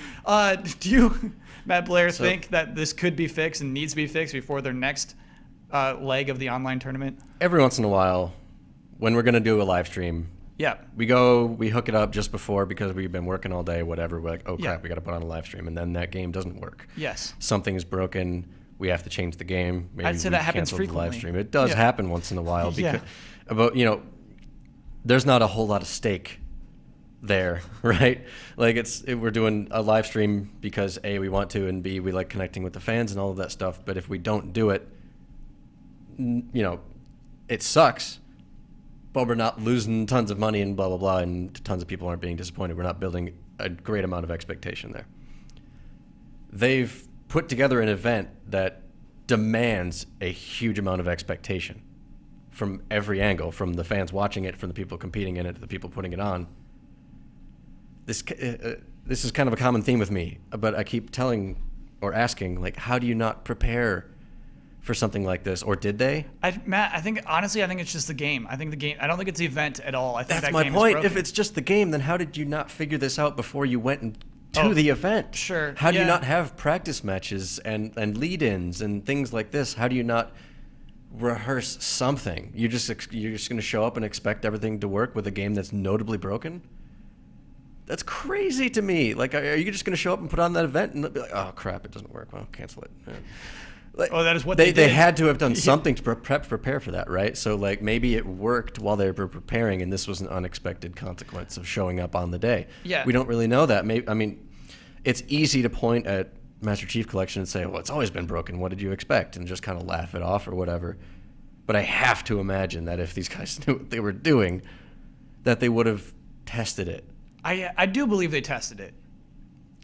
Do you, Matt Blair, think that this could be fixed and needs to be fixed before their next leg of the online tournament? every once in a while, when we're going to do a live stream, Yeah. we hook it up just before because we've been working all day, whatever. We're like, oh crap, Yeah. we got to put on a live stream, and then that game doesn't work. Yes. Something's broken. We have to change the game. Maybe I'd say we that happens canceled the live frequently. stream. It does Yeah. happen once in a while Yeah. because, but there's not a whole lot of stake there, right? Like we're doing a live stream because A, we want to, and B, we like connecting with the fans and all of that stuff. But if we don't do it, it sucks. But we're not losing tons of money and blah blah blah, and tons of people aren't being disappointed. We're not building a great amount of expectation there. They've put together an event that demands a huge amount of expectation from every angle, from the fans watching it, from the people competing in it, to the people putting it on. This is kind of a common theme with me, but I keep asking, like, how do you not prepare for something like this, or did they? Matt, I think it's just the game. I don't think it's the event at all. I think That's that my game point. Is broken. If it's just the game, then how did you not figure this out before you went to Oh, the event? sure, How do you yeah. not have practice matches and lead-ins and things like this? How do you not rehearse something? You're just going to show up and expect everything to work with a game that's notably broken? That's crazy to me. Like, are you just going to show up and put on that event and be like, oh crap, it doesn't work? Well, cancel it. Yeah. Oh, that is what they They did. had to have done something to prepare for that, right? So like maybe it worked while they were preparing, and this was an unexpected consequence of showing up on the day. Yeah. We don't really know that. Maybe, I mean, it's easy to point at Master Chief Collection and say, well, it's always been broken. What did you expect? And just kind of laugh it off or whatever. But I have to imagine that if these guys knew what they were doing, that they would have tested it. I do believe they tested it.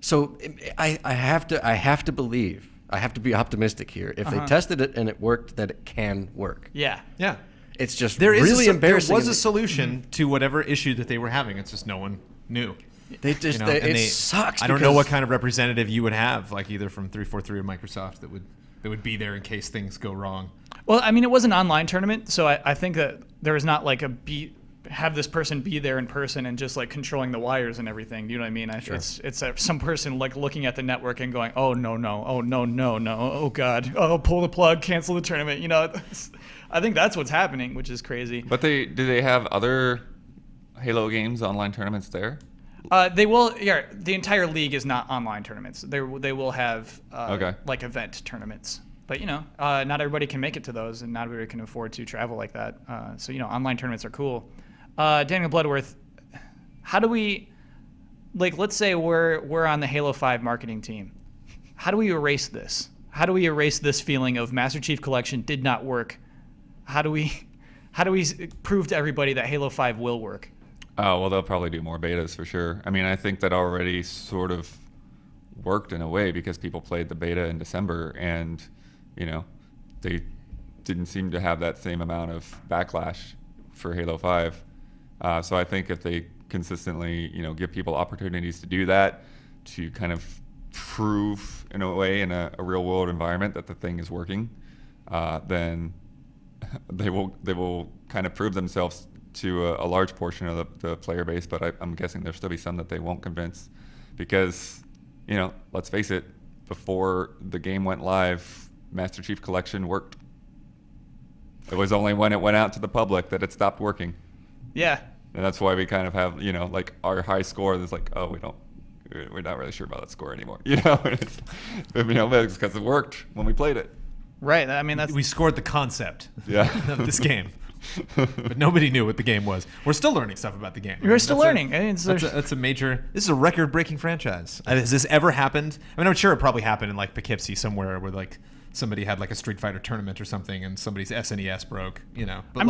So I have to believe. I have to be optimistic here. If they tested it and it worked, that it can work. Yeah. Yeah. It's just There is really embarrassing. There was a solution to whatever issue that they were having. It's just no one knew. They just And it sucks. I don't know because- what kind of representative you would have, like either from 343 or Microsoft, that would be there in case things go wrong. Well, I mean, it was an online tournament, so I think that there was not like have this person be there in person and just like controlling the wires and everything. You know what I mean? It's some person like looking at the network and going, oh no, oh god, oh pull the plug, cancel the tournament. You know, I think that's what's happening, which is crazy. But do they have other Halo games online tournaments there? They will. Yeah, the entire league is not online tournaments. They will have like event tournaments. But not everybody can make it to those, and not everybody can afford to travel like that. So online tournaments are cool. Daniel Bloodworth, how do we, like, let's say we're on the Halo 5 marketing team. How do we erase this? How do we erase this feeling of Master Chief Collection did not work? How do we prove to everybody that Halo 5 will work? Oh, well, they'll probably do more betas for sure. I mean, I think that already sort of worked in a way because people played the beta in December and, they didn't seem to have that same amount of backlash for Halo 5. So I think if they consistently, give people opportunities to do that, to kind of prove in a way in a real world environment that the thing is working, then they will kind of prove themselves to a large portion of the player base. But I'm guessing there'll still be some that they won't convince because, let's face it, before the game went live, Master Chief Collection worked. It was only when it went out to the public that it stopped working. Yeah. And that's why we kind of have, like our high score is like, oh, we're not really sure about that score anymore. It's because it worked when we played it. Right. I mean, We scored the concept Yeah. of this game. But nobody knew what the game was. We're still learning stuff about the game. We're still That's learning. That's a major. This is a record-breaking franchise. Has this ever happened? I mean, I'm sure it probably happened in like Poughkeepsie somewhere, where like somebody had like a Street Fighter tournament or something, and somebody's SNES broke. But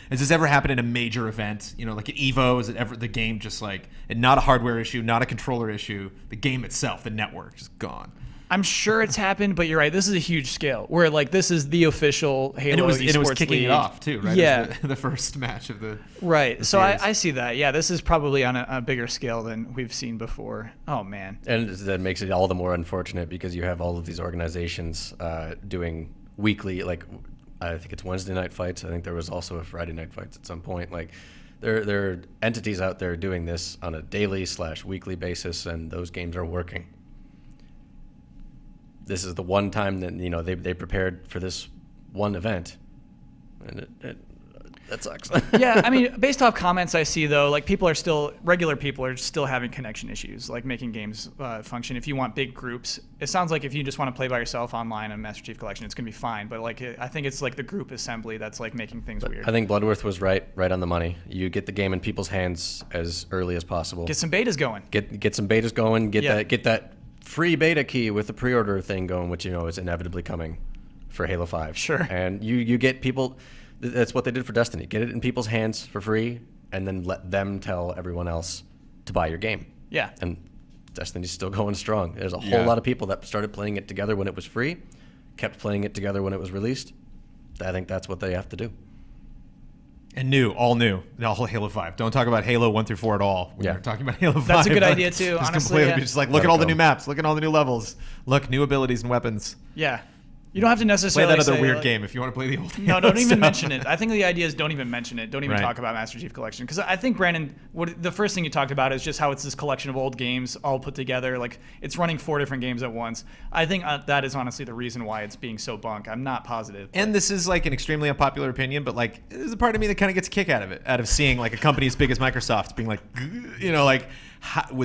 has this ever happened in a major event? Like at Evo, is it ever the game just like not a hardware issue, not a controller issue? The game itself, the network, just gone. I'm sure it's happened, but you're right. This is a huge scale. Where like this is the official Halo And it was esports kicking league. it off too, right? Yeah, It was the first match of the right. the So series. I see that. Yeah, this is probably on a bigger scale than we've seen before. Oh man. And that makes it all the more unfortunate because you have all of these organizations doing weekly, like I think it's Wednesday night fights. I think there was also a Friday night fights at some point. Like there are entities out there doing this on a daily/weekly basis, and those games are working. This is the one time that they prepared for this one event, and that sucks. Yeah, I mean, based off comments I see though, like regular people are still having connection issues, like making games function. If you want big groups, it sounds like if you just want to play by yourself online on Master Chief Collection, it's gonna be fine. But like, I think it's like the group assembly that's like making things weird. I think Bloodworth was right on the money. You get the game in people's hands as early as possible. Get some betas going. Get some betas going. Yeah. Get that free beta key with the pre-order thing going, which is inevitably coming for Halo 5. Sure. And you get people. That's what they did for Destiny. Get it in people's hands for free, and then let them tell everyone else to buy your game. Yeah. And Destiny's still going strong. There's a whole lot of people that started playing it together when it was free, kept playing it together when it was released. I think that's what they have to do. And all new, Halo 5. Don't talk about Halo 1 through 4 at all. When you're talking about Halo 5. That's a good idea too, Just honestly, completely, yeah. just like look at all the new maps, look at all the new levels, look new abilities and weapons. Yeah. You don't have to Play necessarily that other say, weird like, game if you want to play the old. No, Halo don't even stuff. mention it. I think the idea is don't even mention it. Don't even Right. talk about Master Chief Collection. Because I think, Brandon, the first thing you talked about is just how it's this collection of old games all put together. Like, it's running 4 different games at once. I think that is honestly the reason why it's being so bunk. I'm not positive. And this is like an extremely unpopular opinion, but like there's a part of me that kind of gets a kick out of it, out of seeing like a company as big as Microsoft being like, like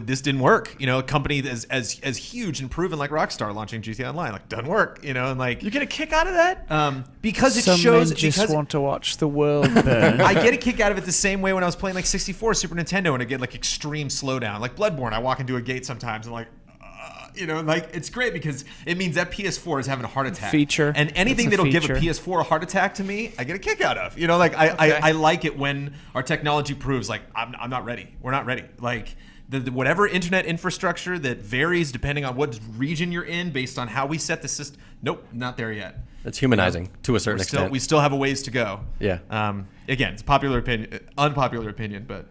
this didn't work. You know, a company as huge and proven like Rockstar launching GTA Online, like, doesn't work. You know, and like You get a kick out of that? because it Some shows men just because want to watch the world burn. I get a kick out of it the same way when I was playing like 64 Super Nintendo and I get like extreme slowdown. Like Bloodborne, I walk into a gate sometimes and like, you know, like it's great because it means that PS4 is having a heart attack. Feature. And anything It's a that'll give a feature. PS4 a heart attack to me, I get a kick out of. You know, like I like it when our technology proves like I'm not ready. We're not ready. Like the whatever internet infrastructure that varies depending on what region you're in based on how we set the system. Nope, not there yet. It's humanizing to a certain extent. We still have a ways to go. Yeah. Again, it's unpopular opinion, but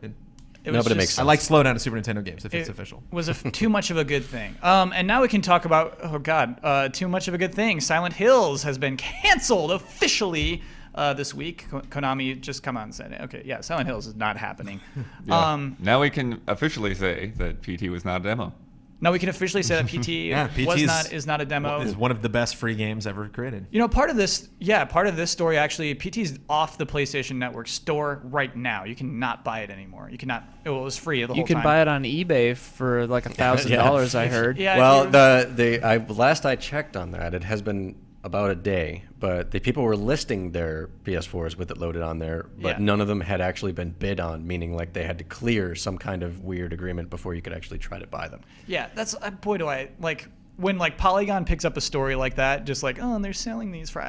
It No, was but it just- makes I like slowdown to Super Nintendo games if it's official. Was too much of a good thing. And now we can talk about, too much of a good thing. Silent Hills has been canceled officially this week. Konami just come out and said, okay, yeah, Silent Hills is not happening. Yeah. Now we can officially say that PT was not a demo. Now we can officially say that PT, is not a demo. Is one of the best free games ever created. You know, part of this story actually, PT's off the PlayStation Network store right now. You cannot buy it anymore. You cannot. Well, it was free the whole You can time. buy it on eBay for like $1,000. I heard. Yeah. Well, if you- last I checked on that, it has been about a day, but the people were listing their PS4s with it loaded on there, but Yeah. none of them had actually been bid on, meaning like they had to clear some kind of weird agreement before you could actually try to buy them. Yeah, that's boy do I like when like Polygon picks up a story like that, just like and they're selling these for.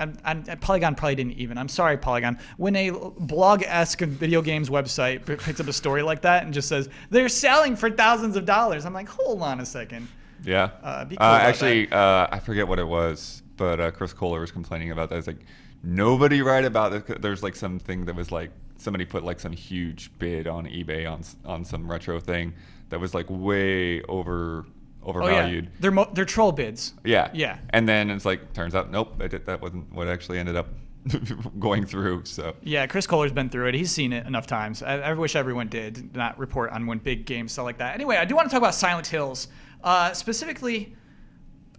Polygon probably didn't even. I'm sorry, Polygon. When a blog-esque video games website picks up a story like that and just says they're selling for thousands of dollars, I'm like, hold on a second. Yeah. Be cool about actually, I forget what it was, but Chris Kohler was complaining about that. It's like nobody write about it. There's like something that was like somebody put like some huge bid on eBay on some retro thing that was like way overvalued. Oh yeah, they're troll bids. Yeah. Yeah. And then it's like turns out nope, that wasn't what actually ended up going through. So Yeah, Chris Kohler's been through it. He's seen it enough times. I wish everyone did not report on when big games sell like that. Anyway, I do want to talk about Silent Hills. Specifically,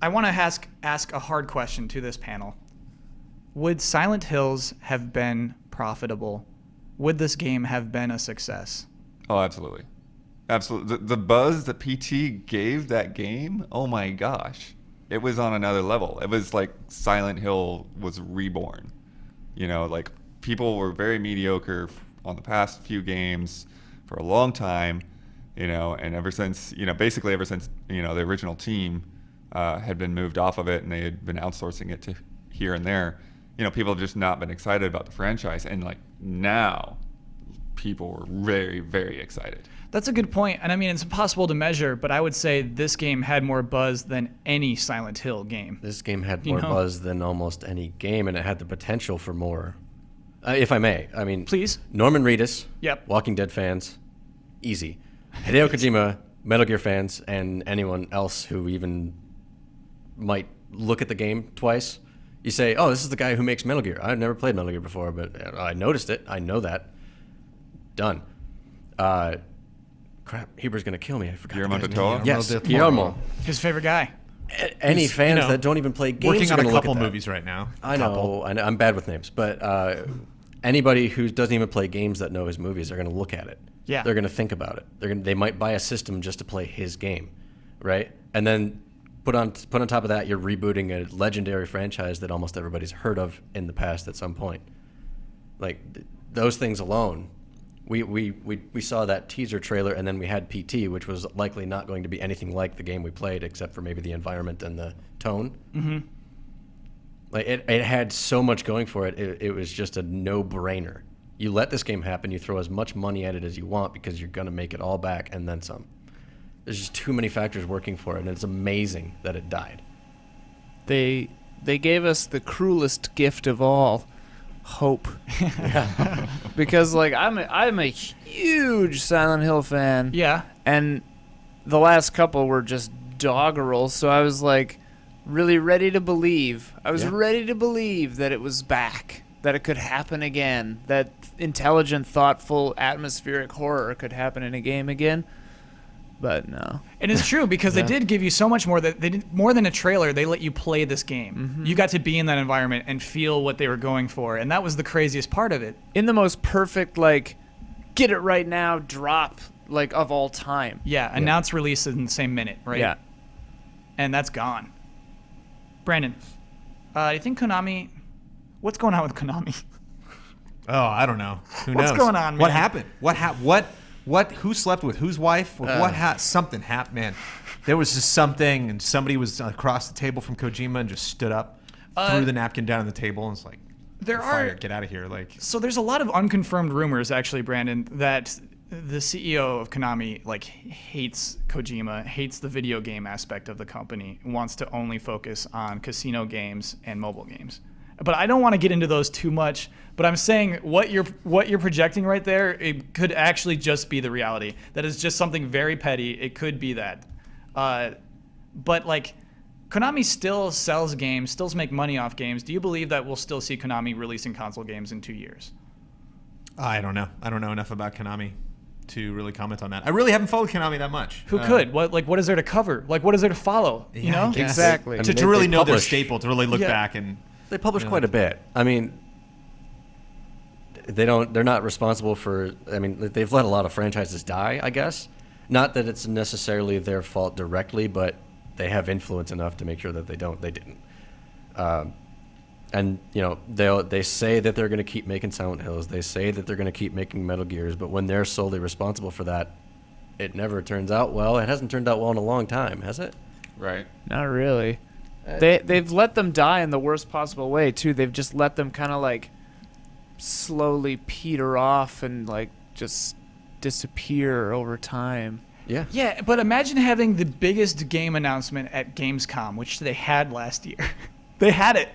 I want to ask a hard question to this panel. Would Silent Hills have been profitable? Would this game have been a success? oh, absolutely. Absolutely. The buzz that PT gave that game, oh my gosh. It was on another level. It was like Silent Hill was reborn. You know, like people were very mediocre on the past few games for a long time, you know, and basically ever since, the original team had been moved off of it and they had been outsourcing it to here and there, people have just not been excited about the franchise. And like now, people were very, very excited. That's a good point. And I mean, it's impossible to measure, but I would say this game had more buzz than any Silent Hill game. This game had more buzz than almost any game, and it had the potential for more. If I may, I mean, Please. Norman Reedus, Yep. Walking Dead fans, easy. Hideo Kojima, Metal Gear fans, and anyone else who even might look at the game twice. You say, oh, this is the guy who makes Metal Gear. I've never played Metal Gear before, but I noticed it. I know that. Done. Crap, Heber's going to kill me. I forgot. Guillermo the guy's del name. Toro? Yes, Guillermo del Guillermo. His favorite guy. Any He's, fans you know, that don't even play games Working are on a gonna look couple at that. movies right now. I know. I'm bad with names, but anybody who doesn't even play games that know his movies are going to look at it. Yeah. They're going to think about it. They might buy a system just to play his game, right? And then put on top of that, you're rebooting a legendary franchise that almost everybody's heard of in the past at some point. Like those things alone. We saw that teaser trailer, and then we had PT, which was likely not going to be anything like the game we played, except for maybe the environment and the tone. Mm-hmm. Like it had so much going for it. It was just a no-brainer. You let this game happen, you throw as much money at it as you want because you're going to make it all back and then some. There's just too many factors working for it, and it's amazing that it died. They gave us the cruelest gift of all, hope. Because like I'm a huge Silent Hill fan. Yeah. And the last couple were just doggerel, so I was like really ready to believe. I was ready to believe that it was back, that it could happen again, that intelligent, thoughtful, atmospheric horror could happen in a game again. But no. And it's true because they did give you so much more that they did more than a trailer. They let you play this game. Mm-hmm. You got to be in that environment and feel what they were going for, and that was the craziest part of it. In the most perfect, like, get it right now, drop like of all time. Yeah, announce release in the same minute, right? Yeah. And that's gone. Brandon, you think Konami? What's going on with Konami? Oh, I don't know. Who What's knows? going on, What man? happened? What? Who slept with whose wife? Something happened, man. There was just something, and somebody was across the table from Kojima and just stood up, threw the napkin down on the table, and was like, get out of here. Like, So there's a lot of unconfirmed rumors, actually, Brandon, that the CEO of Konami like hates Kojima, hates the video game aspect of the company, and wants to only focus on casino games and mobile games. But I don't want to get into those too much. But I'm saying what you're projecting right there, it could actually just be the reality. That is just something very petty. It could be that. But like, Konami still sells games, still make money off games. Do you believe that we'll still see Konami releasing console games in 2 years? I don't know. I don't know enough about Konami to really comment on that. I really haven't followed Konami that much. Who could? What is there to cover? Like, what is there to follow? You Yeah, I know? guess. Exactly. To, I mean, to really they know their publish- staple, to really look Yeah. back and They publish quite a bit. I mean, they're not responsible for. I mean, they've let a lot of franchises die, I guess. Not that it's necessarily their fault directly, but they have influence enough to make sure that they didn't. And they say that they're going to keep making Silent Hills. They say that they're going to keep making Metal Gears, but when they're solely responsible for that, it never turns out well. It hasn't turned out well in a long time, has it? Right. Not really. They've let them die in the worst possible way too. They've just let them kind of like slowly peter off and like just disappear over time. Yeah. Yeah, but imagine having the biggest game announcement at Gamescom, which they had last year. They had it.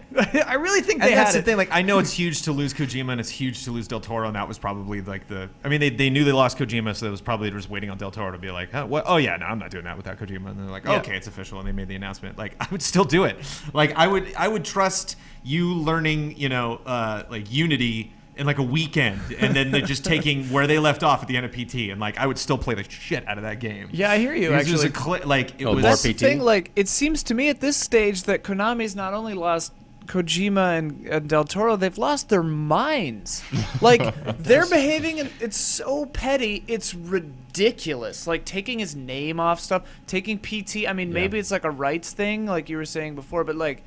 I really think they and had that's the it. thing. Like, I know it's huge to lose Kojima and it's huge to lose Del Toro, and that was probably like I mean, they knew they lost Kojima, so it was probably just waiting on Del Toro to be like, huh, what? Oh yeah, no, I'm not doing that without Kojima. And they're like, Yeah. okay, it's official, and they made the announcement. Like, I would still do it. Like, I would trust you learning, like Unity in like a weekend, and then they're just taking where they left off at the end of PT, and like I would still play the shit out of that game. Yeah, I hear you. It was just Actually, it Oh, was. more That's the PT? thing. Like, it seems to me at this stage that Konami's not only lost Kojima and Del Toro, they've lost their minds. Like, they're behaving, and it's so petty, it's ridiculous. Like, taking his name off stuff, taking PT. I mean, maybe it's like a rights thing, like you were saying before, but like,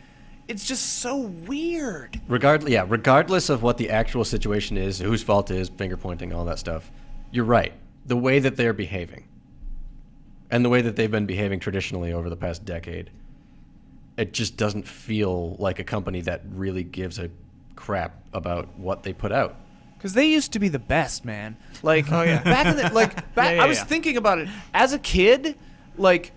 it's just so weird. Regardless of what the actual situation is, whose fault it is, finger pointing, all that stuff, you're right. The way that they're behaving, and the way that they've been behaving traditionally over the past decade, it just doesn't feel like a company that really gives a crap about what they put out. Because they used to be the best, man. Like, Oh, yeah. back in the, Yeah, I was yeah. thinking about it. As a kid, like,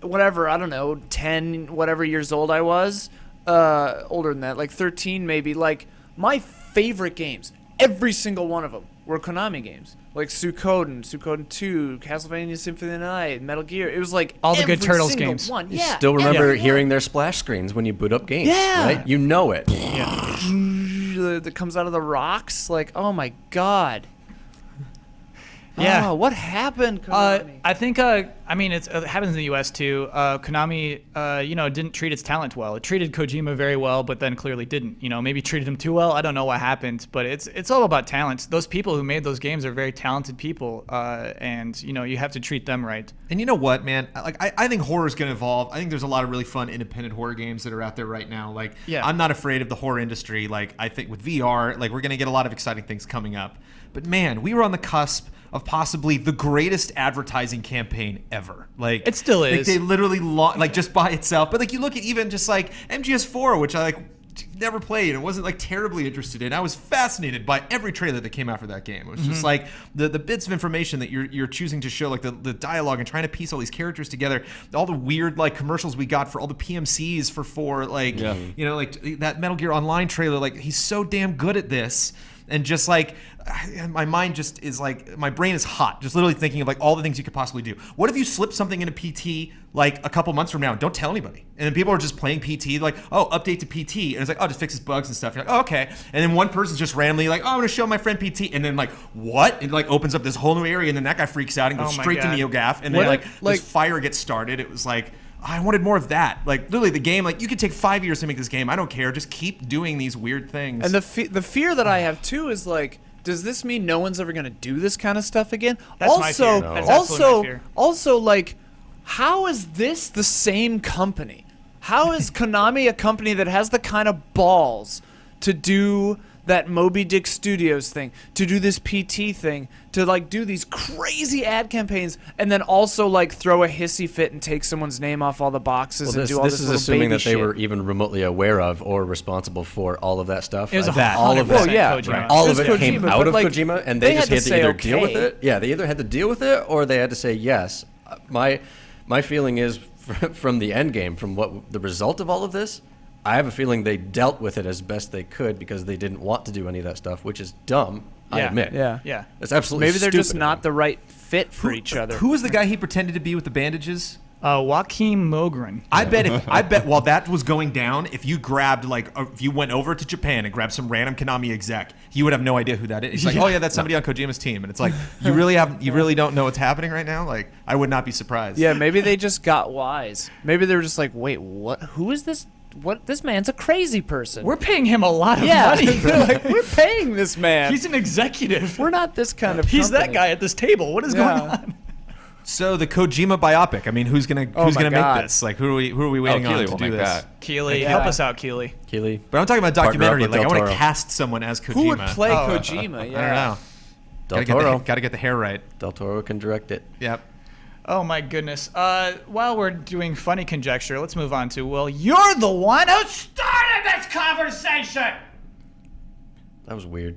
whatever, I don't know, 10, whatever years old I was, older than that, like 13 maybe, like, my favorite games, every single one of them, were Konami games. Like Suikoden 2, Castlevania Symphony of the Night, Metal Gear. It was like All the good every Turtles single games. One. You Yeah, still remember every one. hearing their splash screens when you boot up games, Yeah. right? You know it. That comes out of the rocks. Like, oh my god. Yeah. Oh, what happened, Konami? I think, I mean, it happens in the U.S. too. Konami, didn't treat its talent well. It treated Kojima very well, but then clearly didn't. Maybe treated him too well. I don't know what happened, but it's all about talent. Those people who made those games are very talented people, and you have to treat them right. And you know what, man? Like, I think horror's going to evolve. I think there's a lot of really fun independent horror games that are out there right now. Like, Yeah. I'm not afraid of the horror industry. Like, I think with VR, like, we're going to get a lot of exciting things coming up. But man, we were on the cusp of possibly the greatest advertising campaign ever. Like, It still like, is. they literally like just by itself. But like, you look at even just like MGS4, which I like never played and wasn't like terribly interested in. I was fascinated by every trailer that came out for that game. It was just like the bits of information that you're choosing to show, like the dialogue and trying to piece all these characters together, all the weird like commercials we got for all the PMCs for like like that Metal Gear Online trailer. Like, he's so damn good at this. And just like, my mind just is like, my brain is hot, just literally thinking of like all the things you could possibly do. What if you slip something into PT like a couple months from now and don't tell anybody? And then people are just playing PT, like, oh, update to PT. And it's like, oh, just fixes bugs and stuff. You're like, oh, okay. And then one person's just randomly like, oh, I'm going to show my friend PT. And then like, what? It like opens up this whole new area. And then that guy freaks out and goes Oh my straight to God. NeoGAF. And What then if, like this fire gets started. It was like, I wanted more of that. Like, literally, the game, like, you could take 5 years to make this game. I don't care. Just keep doing these weird things. And the fear that I have too is like, does this mean no one's ever going to do this kind of stuff again? That's my fear. No. That's absolutely my fear. Also, like, how is this the same company? How is Konami a company that has the kind of balls to do that Moby Dick Studios thing, to do this PT thing, to like do these crazy ad campaigns, and then also like throw a hissy fit and take someone's name off all the boxes and do all this is little assuming baby that they shit. were even remotely aware of or responsible for all of that stuff. It was all of it. Well, yeah, Kojima. All It of was it came Kojima, out but, of like, Kojima, and they they just had had to to either say deal with okay. it. Yeah, they either had to deal with it or they had to say yes. My feeling is from the end game, from what the result of all of this, I have a feeling they dealt with it as best they could because they didn't want to do any of that stuff, which is dumb. I Yeah. admit. Yeah. Yeah. It's absolutely Maybe they're just stupid. not the right fit for each other. Who was the guy he pretended to be with the bandages? Joaquin Mogren. I bet while that was going down, if you grabbed if you went over to Japan and grabbed some random Konami exec, you would have no idea who that is. He's like, oh yeah, that's somebody on Kojima's team, and it's like you really don't know what's happening right now. Like I would not be surprised. Yeah, maybe they just got wise. Maybe they were just like, wait, what? Who is this? What? This man's a crazy person. We're paying him a lot of yeah, money. they're like, we're paying this man. He's an executive. We're not this kind of. He's that company. guy at this table. What is going on? So the Kojima biopic. I mean, who's gonna my make God. this? Like, who are we waiting Keely on to will do make this? that. Keely, Yeah. help us out, Keely. Keely. But I'm talking about Partner up documentary. with Like, I Del want to Toro. cast someone as Kojima. Who would play Oh. Kojima? Yeah. I don't know. Del Toro. Gotta get the hair right. Del Toro can direct it. Yep. Oh my goodness. While we're doing funny conjecture, let's move on to, well, you're the one who started this conversation. That was weird.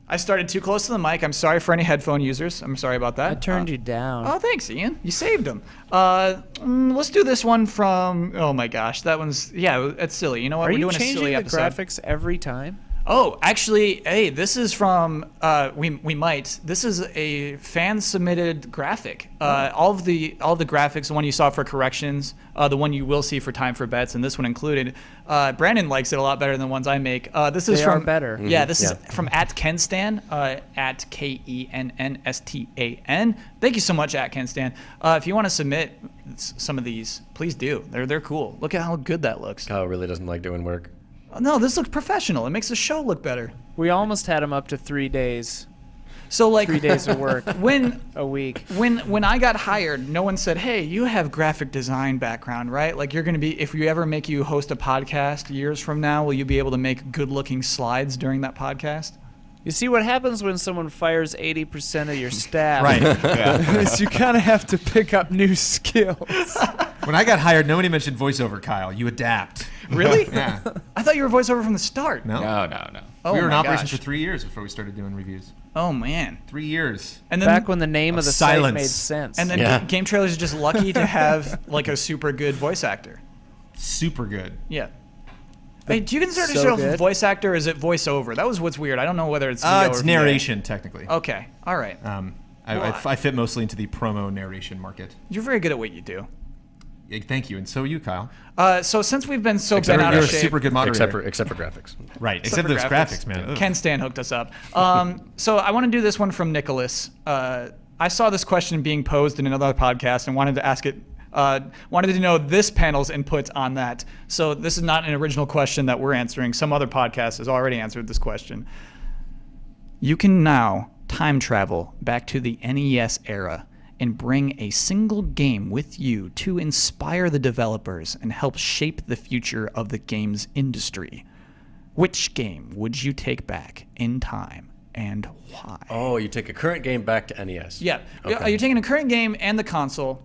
I started too close to the mic. I'm sorry for any headphone users. I'm sorry about that. I turned you down. Oh, thanks, Ian. You saved them. Let's do this one from, oh my gosh, that one's, yeah, it's silly. You know what? Are We're you doing a changing silly the episode. graphics every time? Oh, actually, hey, this is from we might. This is a fan submitted graphic. All the graphics, the one you saw for corrections, the one you will see for time for bets, and this one included. Brandon likes it a lot better than the ones I make. This is They from are better. Yeah, this is Yeah. from @Kenstan, at KENNSTAN. Thank you so much, @Kenstan. If you want to submit some of these, please do. They're cool. Look at how good that looks. Kyle really doesn't like doing work. No, this looks professional. It makes the show look better. We almost had him up to 3 days. So like 3 days of work when a week. when I got hired, no one said, "Hey, you have graphic design background, right? Like you're going to be if we ever make you host a podcast years from now, will you be able to make good-looking slides during that podcast?" You see what happens when someone fires 80% of your staff. Right. Is you kind of have to pick up new skills. When I got hired, nobody mentioned voiceover, Kyle. You adapt. Really? Yeah. I thought you were voiceover from the start. No. No. Oh we were in my operation gosh. for 3 years before we started doing reviews. Oh man. 3 years. And then Back when the name of the site silence. made sense. and then Yeah. Game Trailers is just lucky to have like a super good voice actor. Super good. Yeah. Hey, do you consider So yourself a good. voice actor or is it voiceover? That was what's weird. I don't know whether it's VO It's or narration, technically. VA. Okay. All right. I fit mostly into the promo narration market. You're very good at what you do. Yeah, thank you, and so are you, Kyle. So since we've been so Except bent out You're of a shape, super good moderator. Except for graphics. Right, except for those graphics, man. Ugh. Ken Stan hooked us up. So I want to do this one from Nicholas. I saw this question being posed in another podcast and wanted to ask it. Wanted to know this panel's input on that. So this is not an original question that we're answering. Some other podcast has already answered this question. You can now time travel back to the NES era and bring a single game with you to inspire the developers and help shape the future of the games industry. Which game would you take back in time and why? Oh, you take a current game back to NES. Yeah. Okay. You're taking a current game and the console.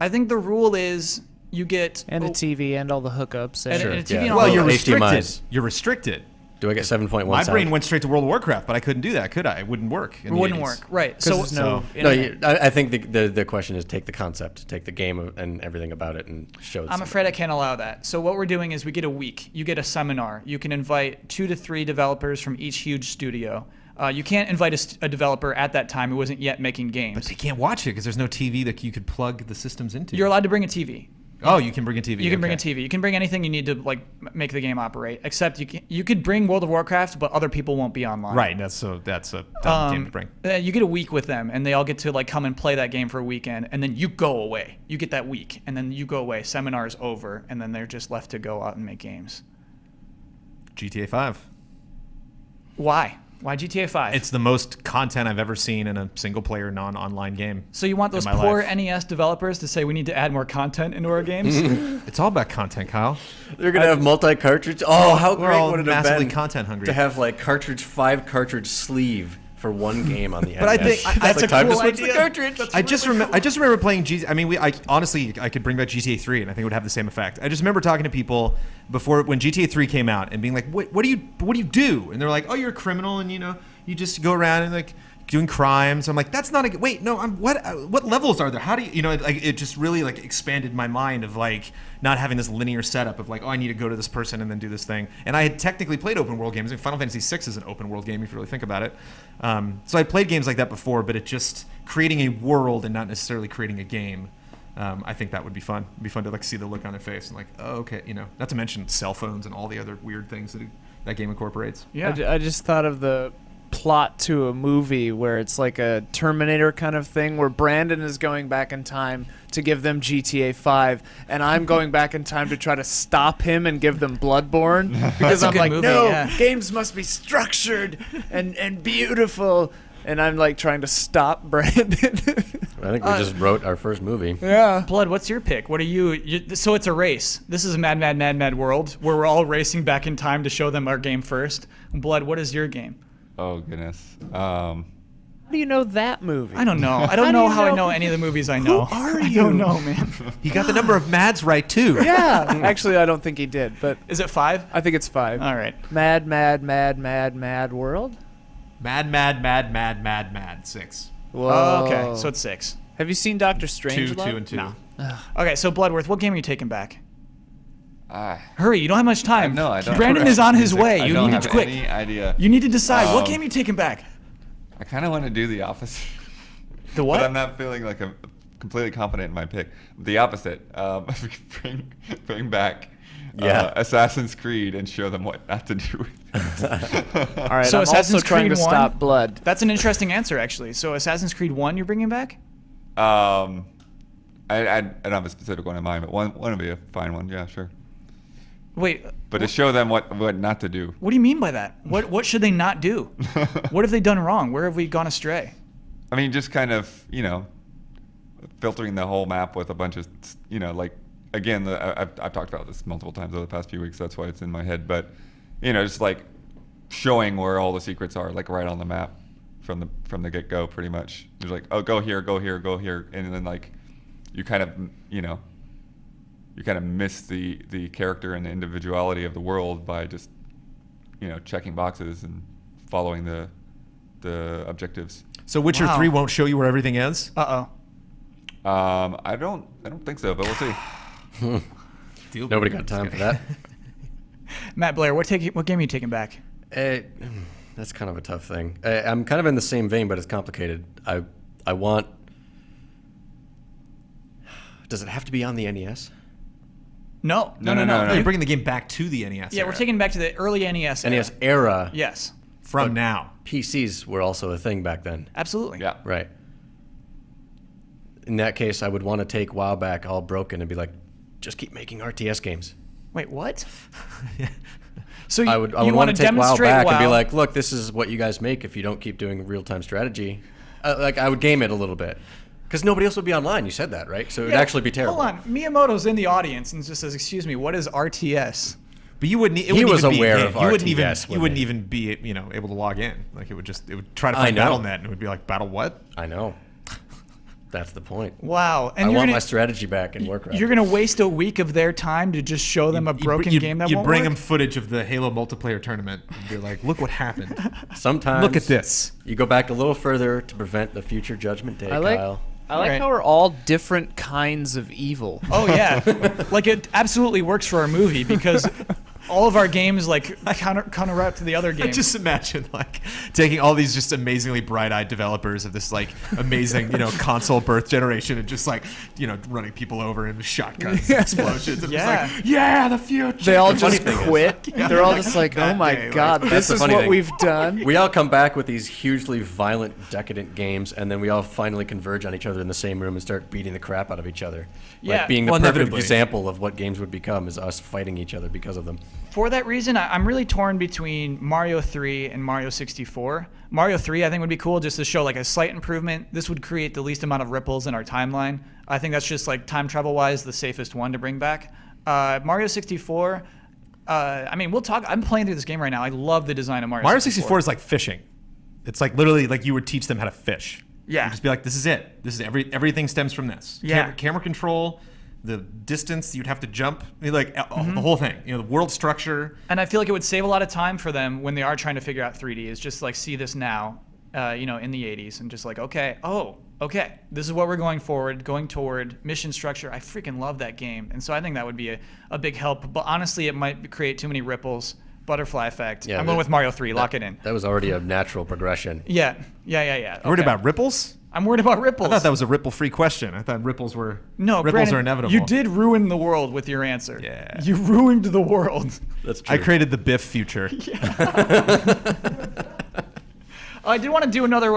I think the rule is you get... and a TV and all the hookups. And And a TV and yeah. all Well, that. you're HDMIs. restricted. You're restricted. Do I get 7.1 My sound? brain went straight to World of Warcraft, but I couldn't do that, could I? It wouldn't work. It wouldn't work. Right. so, So, no, No, internet. I think the question is take the concept, take the game and everything about it and show it. I'm afraid I can't allow that. So what we're doing is we get a week. You get a seminar. You can invite 2 to 3 developers from each huge studio. You can't invite a developer at that time who wasn't yet making games. But they can't watch it because there's no TV that you could plug the systems into. You're allowed to bring a TV. Oh, you can bring a TV. You can bring a okay. TV. You can bring anything you need to like make the game operate. Except you could bring World of Warcraft, but other people won't be online. Right. That's a dumb game to bring. You get a week with them, and they all get to like come and play that game for a weekend, and then you go away. You get that week, and then you go away. Seminar's over, and then they're just left to go out and make games. GTA 5. Why? Why GTA 5? It's the most content I've ever seen in a single-player, non-online game. So you want those in my poor life. NES developers to say we need to add more content into our games? It's all about content, Kyle. They're gonna have multi-cartridge. Oh, how We're great all would it have massively been content hungry. to have like 5 cartridge sleeve for one game on the But I NES. think- That's like, a time cool to switch idea. the cartridge. I just remember playing I mean, I honestly I could bring back GTA 3 and I think it would have the same effect. I just remember talking to people before when GTA 3 came out and being like, what do you do? And they're like, oh, you're a criminal and you just go around and like doing crimes. I'm like, that's not a wait. No, what levels are there? How do you like it just really like expanded my mind of like not having this linear setup of like, oh, I need to go to this person and then do this thing. And I had technically played open world games. Final Fantasy VI is an open world game if you really think about it. So I played games like that before, but it just creating a world and not necessarily creating a game. I think that would be fun. It'd be fun to like see the look on their face and like, oh, okay, not to mention cell phones and all the other weird things that game incorporates. Yeah. I just thought of the plot to a movie where it's like a Terminator kind of thing where Brandon is going back in time to give them GTA 5 and I'm going back in time to try to stop him and give them Bloodborne because a I'm good like, movie, no, yeah. games must be structured and beautiful, and I'm like trying to stop Brandon. I think we just wrote our first movie. Yeah. Blood, what's your pick? What are you? So it's a race. This is a mad world where we're all racing back in time to show them our game first. Blood, what is your game? Oh goodness. How do you know that movie? I don't know. I don't know how I know any of the movies I know. Who are I you? don't know, man. He got the number of Mads right too. Yeah. Actually, I don't think he did, but Is it 5? I think it's 5. All right. Mad world. Mad 6. Whoa. Oh, okay. So it's 6. Have you seen Doctor 2, Strange? 2 and 2. No. Okay, so Bloodworth, what game are you taking back? Ah, Hurry, you don't have much time. no, I don't. Brandon is on his way. I You don't need have to quick. any idea. You need to decide what Um, game are you taking back. I kind of want to do the opposite. The But what? I'm not feeling like I'm completely confident in my pick. The opposite. Bring back Assassin's Creed and show them what not to do with it. All right. So I'm Assassin's also trying Creed to 1? stop blood. That's an interesting answer, actually. So Assassin's Creed 1 you're bringing back? I don't have a specific one in mind, but one would be a fine one. Yeah, sure. Wait, But to show them what not to do. what do you mean by that? What should they not do? What have they done wrong? Where have we gone astray? I mean, just kind of, filtering the whole map with a bunch of, like, again, I've talked about this multiple times over the past few weeks. That's why it's in my head. But, just like showing where all the secrets are, like right on the map from the get-go, pretty much. There's like, oh, go here, go here, go here, and then like, you kind of, you kind of miss the character and the individuality of the world by just, checking boxes and following the objectives. So Witcher Wow. 3 won't show you where everything is? Uh-oh. I don't think so, but we'll see. Nobody got time for that. Matt Blair, what game are you taking back? That's kind of a tough thing. I'm kind of in the same vein, but it's complicated. I want. Does it have to be on the NES? No. No. No, you're bringing the game back to the NES. Yeah, we're taking it back to the early NES. era. NES era. Yes, from now. PCs were also a thing back then. absolutely. Yeah. Right. In that case, I would want to take WoW back all broken and be like, just keep making RTS games. Wait, what? So I would you want to take WoW demonstrate back and be WoW- like, look, this is what you guys make if you don't keep doing real-time strategy. I would game it a little bit. Because nobody else would be online. You said that, right? So it would Yeah, actually be terrible. Hold on, Miyamoto's in the audience and just says, "Excuse me, what is RTS?" But you wouldn't. It He wouldn't was even aware be, of You wouldn't even. RTS You when wouldn't they- even be able to log in. Like it would try to I find know. BattleNet and it would be like battle what? I know. That's the point. Wow, and I you're want gonna my strategy back in Warcraft. you're gonna waste a week of their time to just show them a broken game that You'd won't bring work? them footage of the Halo multiplayer tournament and be like, look what happened. Sometimes Look at this. You go back a little further to prevent the future Judgment Day, I like Kyle. Alright. how we're all different kinds of evil. Oh yeah, like it absolutely works for our movie because all of our games like counteract to the other games. Just imagine like taking all these just amazingly bright-eyed developers of this like amazing console birth generation and just like running people over in shotguns and explosions and Yeah. just like yeah the future. They all The funny just thing is- quit. They're all just like, that oh my day, like, god, that's this the is funny what thing. we've done. We all come back with these hugely violent, decadent games, and then we all finally converge on each other in the same room and start beating the crap out of each other. Yeah. Like being the Well, perfect inevitably. example of what games would become is us fighting each other because of them. For that reason, I'm really torn between Mario 3 and Mario 64. Mario 3, I think, would be cool just to show like a slight improvement. This would create the least amount of ripples in our timeline. I think that's just like time travel wise the safest one to bring back. Mario 64. I mean, we'll talk. I'm playing through this game right now. I love the design of Mario 64. Mario 64 is like fishing. It's like literally like you would teach them how to fish. Yeah. You'd just be like, this is it. This is everything stems from this. Yeah. Camera control, the distance you'd have to jump, like the whole thing. You know, the world structure. And I feel like it would save a lot of time for them when they are trying to figure out 3D. Is just like see this now, in the 80s, and just like okay, this is what we're going toward. Mission structure. I freaking love that game, and so I think that would be a big help. But honestly, it might create too many ripples. Butterfly effect. Yeah, I'm going with Mario 3. Lock it in. That was already a natural progression. Yeah. Worried Okay. about ripples? I'm worried about ripples. I thought that was a ripple-free question. I thought ripples no, ripples Brandon, are inevitable. You did ruin the world with your answer. Yeah. You ruined the world. That's true. I created the Biff future. I did want to do another,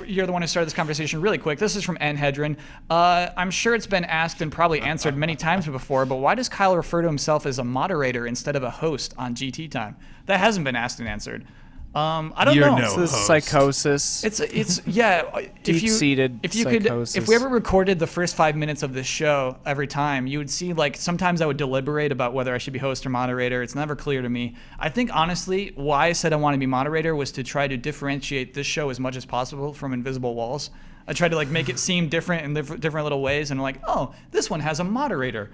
you're the one who started this conversation really quick. This is from N. Hedron. I'm sure it's been asked and probably answered many times before, but why does Kyle refer to himself as a moderator instead of a host on GT Time? That hasn't been asked and answered. I don't You're know. no It's this host. psychosis. It's yeah. Deep-seated if you psychosis. if we ever recorded the first 5 minutes of this show every time, you would see like sometimes I would deliberate about whether I should be host or moderator. It's never clear to me. I think honestly, why I said I want to be moderator was to try to differentiate this show as much as possible from Invisible Walls. I tried to like make it seem different in different little ways, and like, oh, this one has a moderator,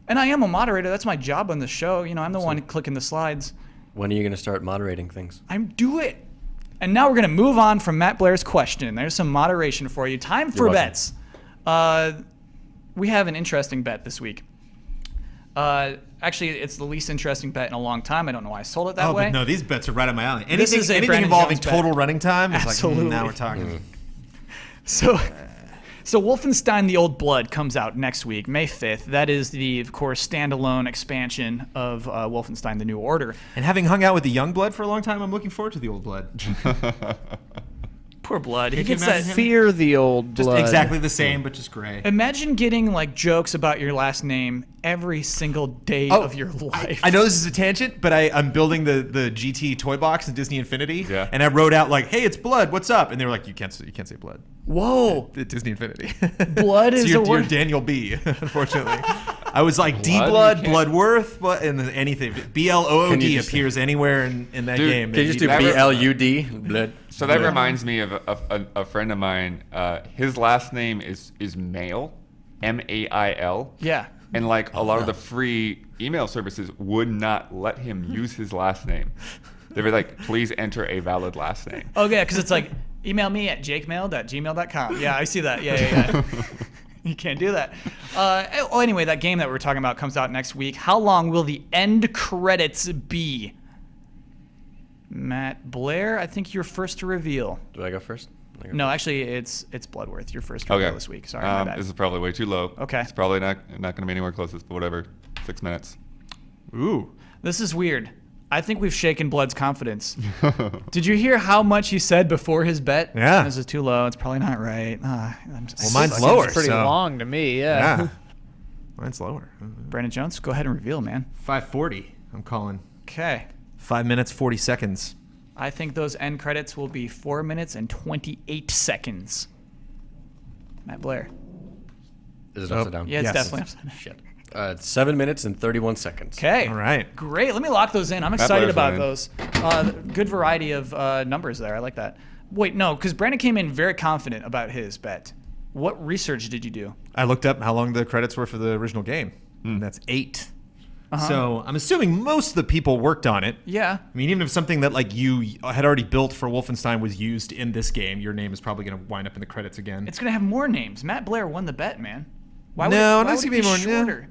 and I am a moderator. That's my job on the show. I'm the one clicking the slides. When are you going to start moderating things? I'm do it. And now we're going to move on from Matt Blair's question. There's some moderation for you. Time for welcome. bets. We have an interesting bet this week. Actually, it's the least interesting bet in a long time. I don't know why I sold it that way. But no, these bets are right up my alley. This is a Anything Brandon involving Jones bet. total running time is Absolutely. like, now we're talking. So Wolfenstein: The Old Blood comes out next week, May 5th. That is the, of course, standalone expansion of Wolfenstein: The New Order. And having hung out with the young blood for a long time, I'm looking forward to the old blood. Poor Blood. He Can you gets that. imagine him? Fear the old Just blood. exactly the same, but just gray. Imagine getting like jokes about your last name every single day Oh, of your life. I know this is a tangent, but I'm building the GT toy box in Disney Infinity, Yeah. and I wrote out like, "Hey, it's blood. What's up?" And they were like, "You can't say blood." Whoa. At Disney Infinity. Blood so is you're, a word. you're Daniel B. Unfortunately, I was like D Blood? blood, You can't- Bloodworth, and then anything. BLOOD Can you just- appears anywhere in that Dude, game. Can you just do Never- BLUD? Blood. So that reminds me of a friend of mine. His last name is Mail, Mail. Yeah. And like a lot of the free email services would not let him use his last name. They were like, please enter a valid last name. Oh, yeah, because it's like, email me at jakemail.gmail.com. Yeah, I see that. Yeah. You can't do that. Anyway, that game that we're talking about comes out next week. How long will the end credits be? Matt Blair, I think you're first to reveal. Do I go first? No, actually, it's Bloodworth. You're first to reveal Okay. this week. Sorry, my bad. This is probably way too low. Okay. It's probably not going to be anywhere closest, but whatever. 6 minutes. Ooh. This is weird. I think we've shaken Blood's confidence. Did you hear how much he said before his bet? Yeah. This is too low. It's probably not right. Well, mine's lower. It's pretty so- long to me, Yeah. Mine's lower. Brandon Jones, go ahead and reveal, man. 5:40. I'm calling. Okay. 5 minutes 40 seconds. I think those end credits will be 4 minutes and 28 seconds. Matt Blair. Is it upside down? Yeah, it's Yes. definitely upside down. Shit. 7 minutes and 31 seconds. Okay. All right. Great. Let me lock those in. I'm excited Blair's about those. Good variety of numbers there. I like that. Wait, no, because Brandon came in very confident about his bet. What research did you do? I looked up how long the credits were for the original game. And that's 8. So I'm assuming most of the people worked on it. Yeah. I mean, even if something that like you had already built for Wolfenstein was used in this game, your name is probably going to wind up in the credits again. It's going to have more names. Matt Blair won the bet, man. Why No, why it has to it be more- yeah. shorter?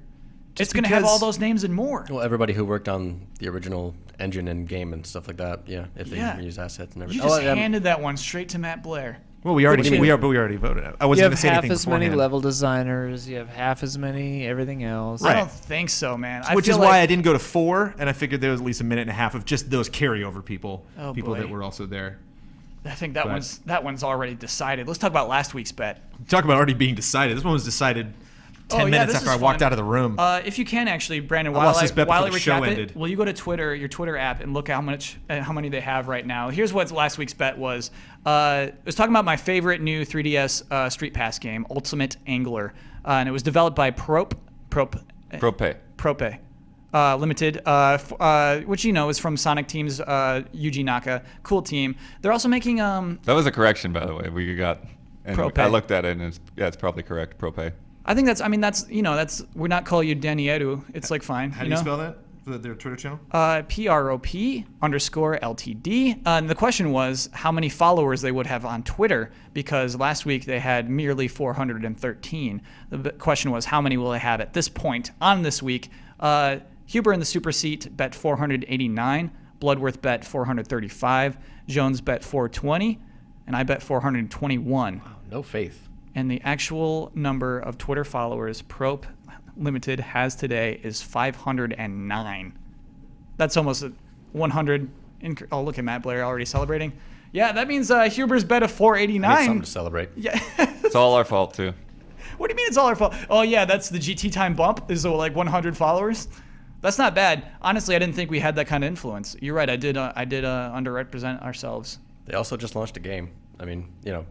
It's going to have because- all those names and more. Well, everybody who worked on the original engine and game and stuff like that, yeah, if they Yeah. use assets and You everything. just yeah, handed that one straight to Matt Blair. Well, we already What do you mean? but we already voted. I You wasn't going have to say half anything as many beforehand. level designers. You have half as many everything else. I Right. don't think so, man. I Which feel is like, why I didn't go to 4, and I figured there was at least a minute and a half of just those carryover people, Oh, people boy. that were also there. I think that But- one's already decided. Let's talk about last week's bet. Talk about already being decided. This one was decided 10 Oh, yeah, minutes this after is I walked fun. out of the room. If you can actually, Brandon, I while lost I this bet while I before the show recap ended. it, will you go to Twitter, your Twitter app, and look how many they have right now? Here's what last week's bet was. It was talking about my favorite new 3DS Street Pass game, Ultimate Angler, and it was developed by Prope Limited, which is from Sonic Team's Yuji Naka. Cool team. They're also making That was a correction, by the way. We got. And Prope. I looked at it, and it's probably correct. Prope. I think that's we're not calling you Danieru. It's like fine. How do you spell that? Their Twitter channel? PROP_LTD. And the question was how many followers they would have on Twitter, because last week they had merely 413. The question was how many will they have at this point on this week. Huber in the Super Seat bet 489. Bloodworth bet 435. Jones bet 420. And I bet 421. Wow, no faith. And the actual number of Twitter followers Prope Limited has today is 509. That's almost 100. Oh, look at Matt Blair already celebrating. Yeah, that means Huber's bet of 489. I need something to celebrate. Yeah. It's all our fault too. What do you mean it's all our fault? Oh yeah, that's the GT time bump. Is like 100 followers. That's not bad. Honestly, I didn't think we had that kind of influence. You're right. I did underrepresent ourselves. They also just launched a game. I mean, we And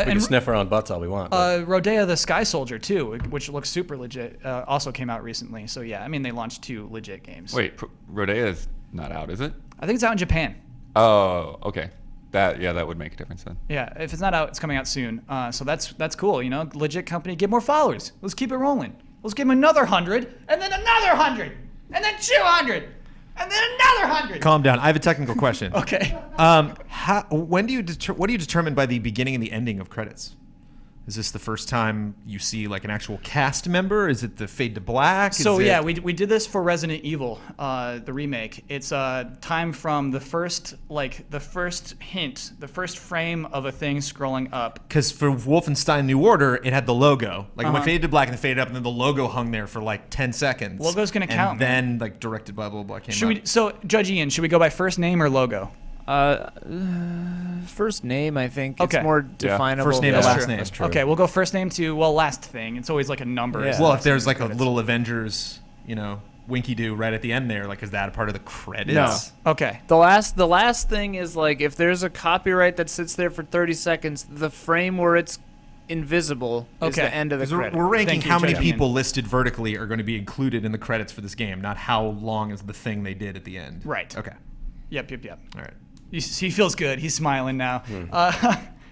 can sniff around butts all we want. but- Rodea the Sky Soldier too, which looks super legit, also came out recently. So yeah, I mean they launched 2 legit games. Wait, Rodea is not out, is it? I think it's out in Japan. Oh, okay. That would make a difference then. Yeah, if it's not out, it's coming out soon. So that's cool. Legit company, get more followers. Let's keep it rolling. Let's give them another 100, and then another 100, and then 200, and then another 100. Calm down. I have a technical question. Okay. What do you determine by the beginning and the ending of credits? Is this the first time you see like an actual cast member? Is it the fade to black? So Is it- yeah, we did this for Resident Evil, the remake. It's time from the first hint, the first frame of a thing scrolling up. Because for Wolfenstein New Order, it had the logo. Like it went Uh-huh. faded to black and then faded up, and then the logo hung there for like 10 seconds. Logo's gonna count, And then like directed by blah blah blah came Should out. we? So Judge Ian, should we go by first name or logo? First name, I think. Okay. It's more definable. First name and That's last true. name. That's true. Okay, we'll go first name to last thing. It's always like a number. Yeah. is the Well, last if there's name like a credits. little Avengers, Winky Doo right at the end there, like is that a part of the credits? No. Okay. The last thing is like if there's a copyright that sits there for 30 seconds, the frame where it's invisible is Okay. the end of the 'Cause we're credit. ranking Thank you, how many Judge Ian. people listed vertically are going to be included in the credits for this game, not how long is the thing they did at the end. Right. Okay. Yep. All right. He feels good. He's smiling now.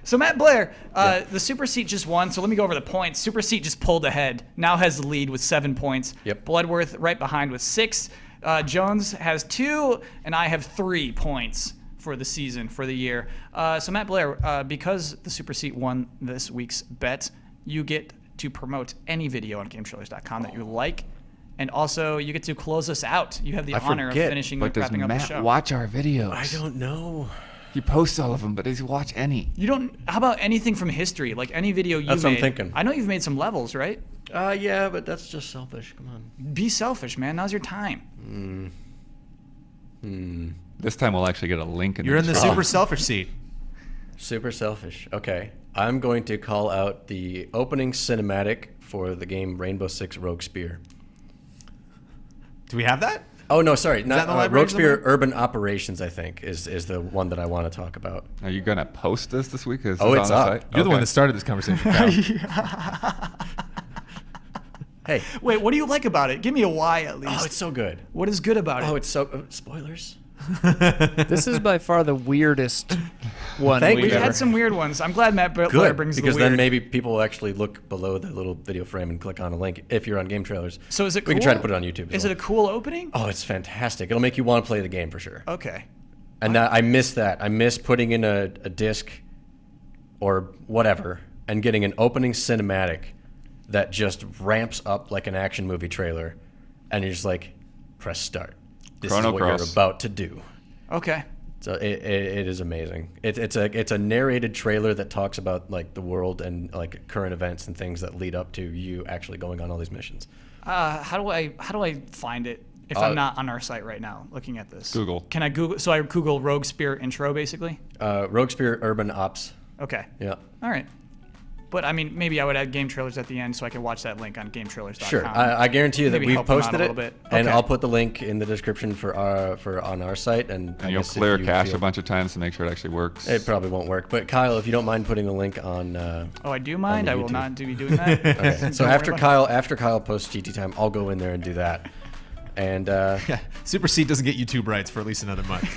So Matt Blair, the Super Seat just won. So let me go over the points. Super Seat just pulled ahead. Now has the lead with 7 points. Yep. Bloodworth right behind with 6. Jones has 2, and I have 3 points for the season, for the year. So Matt Blair, because the Super Seat won this week's bet, you get to promote any video on GameTrailers.com that you like. And also, you get to close us out. You have the I honor forget, of finishing But does wrapping up the Matt show. watch our videos? I don't know. He posts all of them, but does he watch any? You don't. How about anything from history? Like any video you That's made. what I'm thinking. I know you've made some levels, right? Yeah, but that's just selfish. Come on. Be selfish, man. Now's your time. This time we'll actually get a link in You're in the description. super selfish seat. Super selfish. Okay. I'm going to call out the opening cinematic for the game Rainbow Six Rogue Spear. Do we have that? Oh, no, sorry. that Not in the library Rogue Spear somewhere? Urban Operations, I think, is the one that I want to talk about. Are you gonna post this week? Is Oh, this it's on the up. site? You're the one Okay. that started this conversation. Kyle. Hey. Wait, what do you like about it? Give me a why at least. Oh, it's so good. What is good about it? Oh, it's so... spoilers? This is by far the weirdest one Thank we've We've you. ever. had some weird ones. I'm glad Matt Blair Good, brings because the weird. then maybe people will actually look below the little video frame and click on a link if you're on Game Trailers. So is it cool? We can try to put it on YouTube. Is it a cool opening? Oh, it's fantastic. It'll make you want to play the game for sure. Okay. And I miss that. I miss putting in a disc or whatever and getting an opening cinematic that just ramps up like an action movie trailer, and you're just like, press start. This Chrono is what Cross. you're about to do. Okay. So it is amazing. It's a narrated trailer that talks about like the world and like current events and things that lead up to you actually going on all these missions. How do I find it if I'm not on our site right now looking at this? Google. Can I Google? So I Google Rogue Spear intro basically. Rogue Spear Urban Ops. Okay. Yeah. All right. But I mean, maybe I would add GameTrailers at the end so I can watch that link on GameTrailers.com. Sure, I guarantee you that Maybe we've help them out posted a it, little bit. and Okay. I'll put the link in the description for on our site. And I And you'll guess if clear you cache feel- a bunch of times to make sure it actually works. It probably won't work, but Kyle, if you don't mind putting the link on. Oh, I do mind. the I will YouTube. not be doing that. Okay. So Don't after worry about Kyle posts GT Time, I'll go in there and do that. And Yeah, Super Seat doesn't get YouTube rights for at least another month.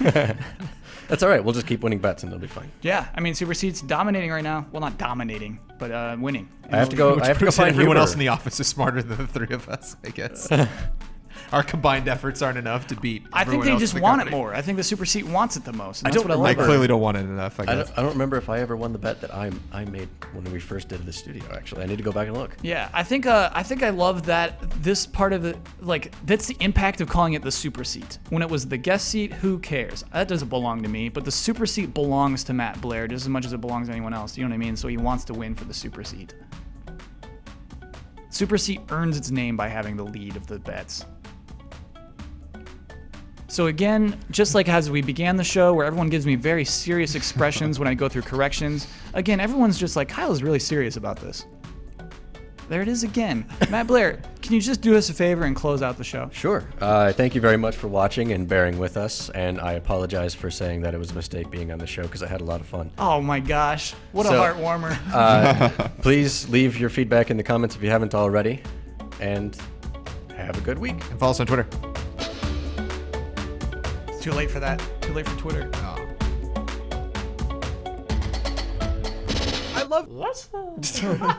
that's all right. We'll just keep winning bets and it'll be fine. Yeah, I mean, Super Seat's dominating right now. Well, not dominating, but winning. I have to go. Which I have to go proves that find everyone Huber. else in the office is smarter than the three of us, I guess. Our combined efforts aren't enough to beat. I think everyone they else just in the want it company. more. I think the Super Seat wants it the most. And I that's don't what I I love. clearly don't want it enough, I I guess. don't remember if I ever won the bet that I made when we first did the studio. Actually, I need to go back and look. Yeah, I think I love that this part of it, like that's the impact of calling it the Super Seat. When it was the guest seat, who cares? That doesn't belong to me, but the Super Seat belongs to Matt Blair just as much as it belongs to anyone else. You know what I mean? So he wants to win for the Super Seat. Super Seat earns its name by having the lead of the bets. So again, just like as we began the show, where everyone gives me very serious expressions when I go through corrections, again, everyone's just like, Kyle is really serious about this. There it is again. Matt Blair, can you just do us a favor and close out the show? Sure. Thank you very much for watching and bearing with us. And I apologize for saying that it was a mistake being on the show because I had a lot of fun. Oh my gosh, what a So- heart warmer. Please leave your feedback in the comments if you haven't already. And have a good week. And follow us on Twitter. It's too late for that. Too late for Twitter. Oh. I love.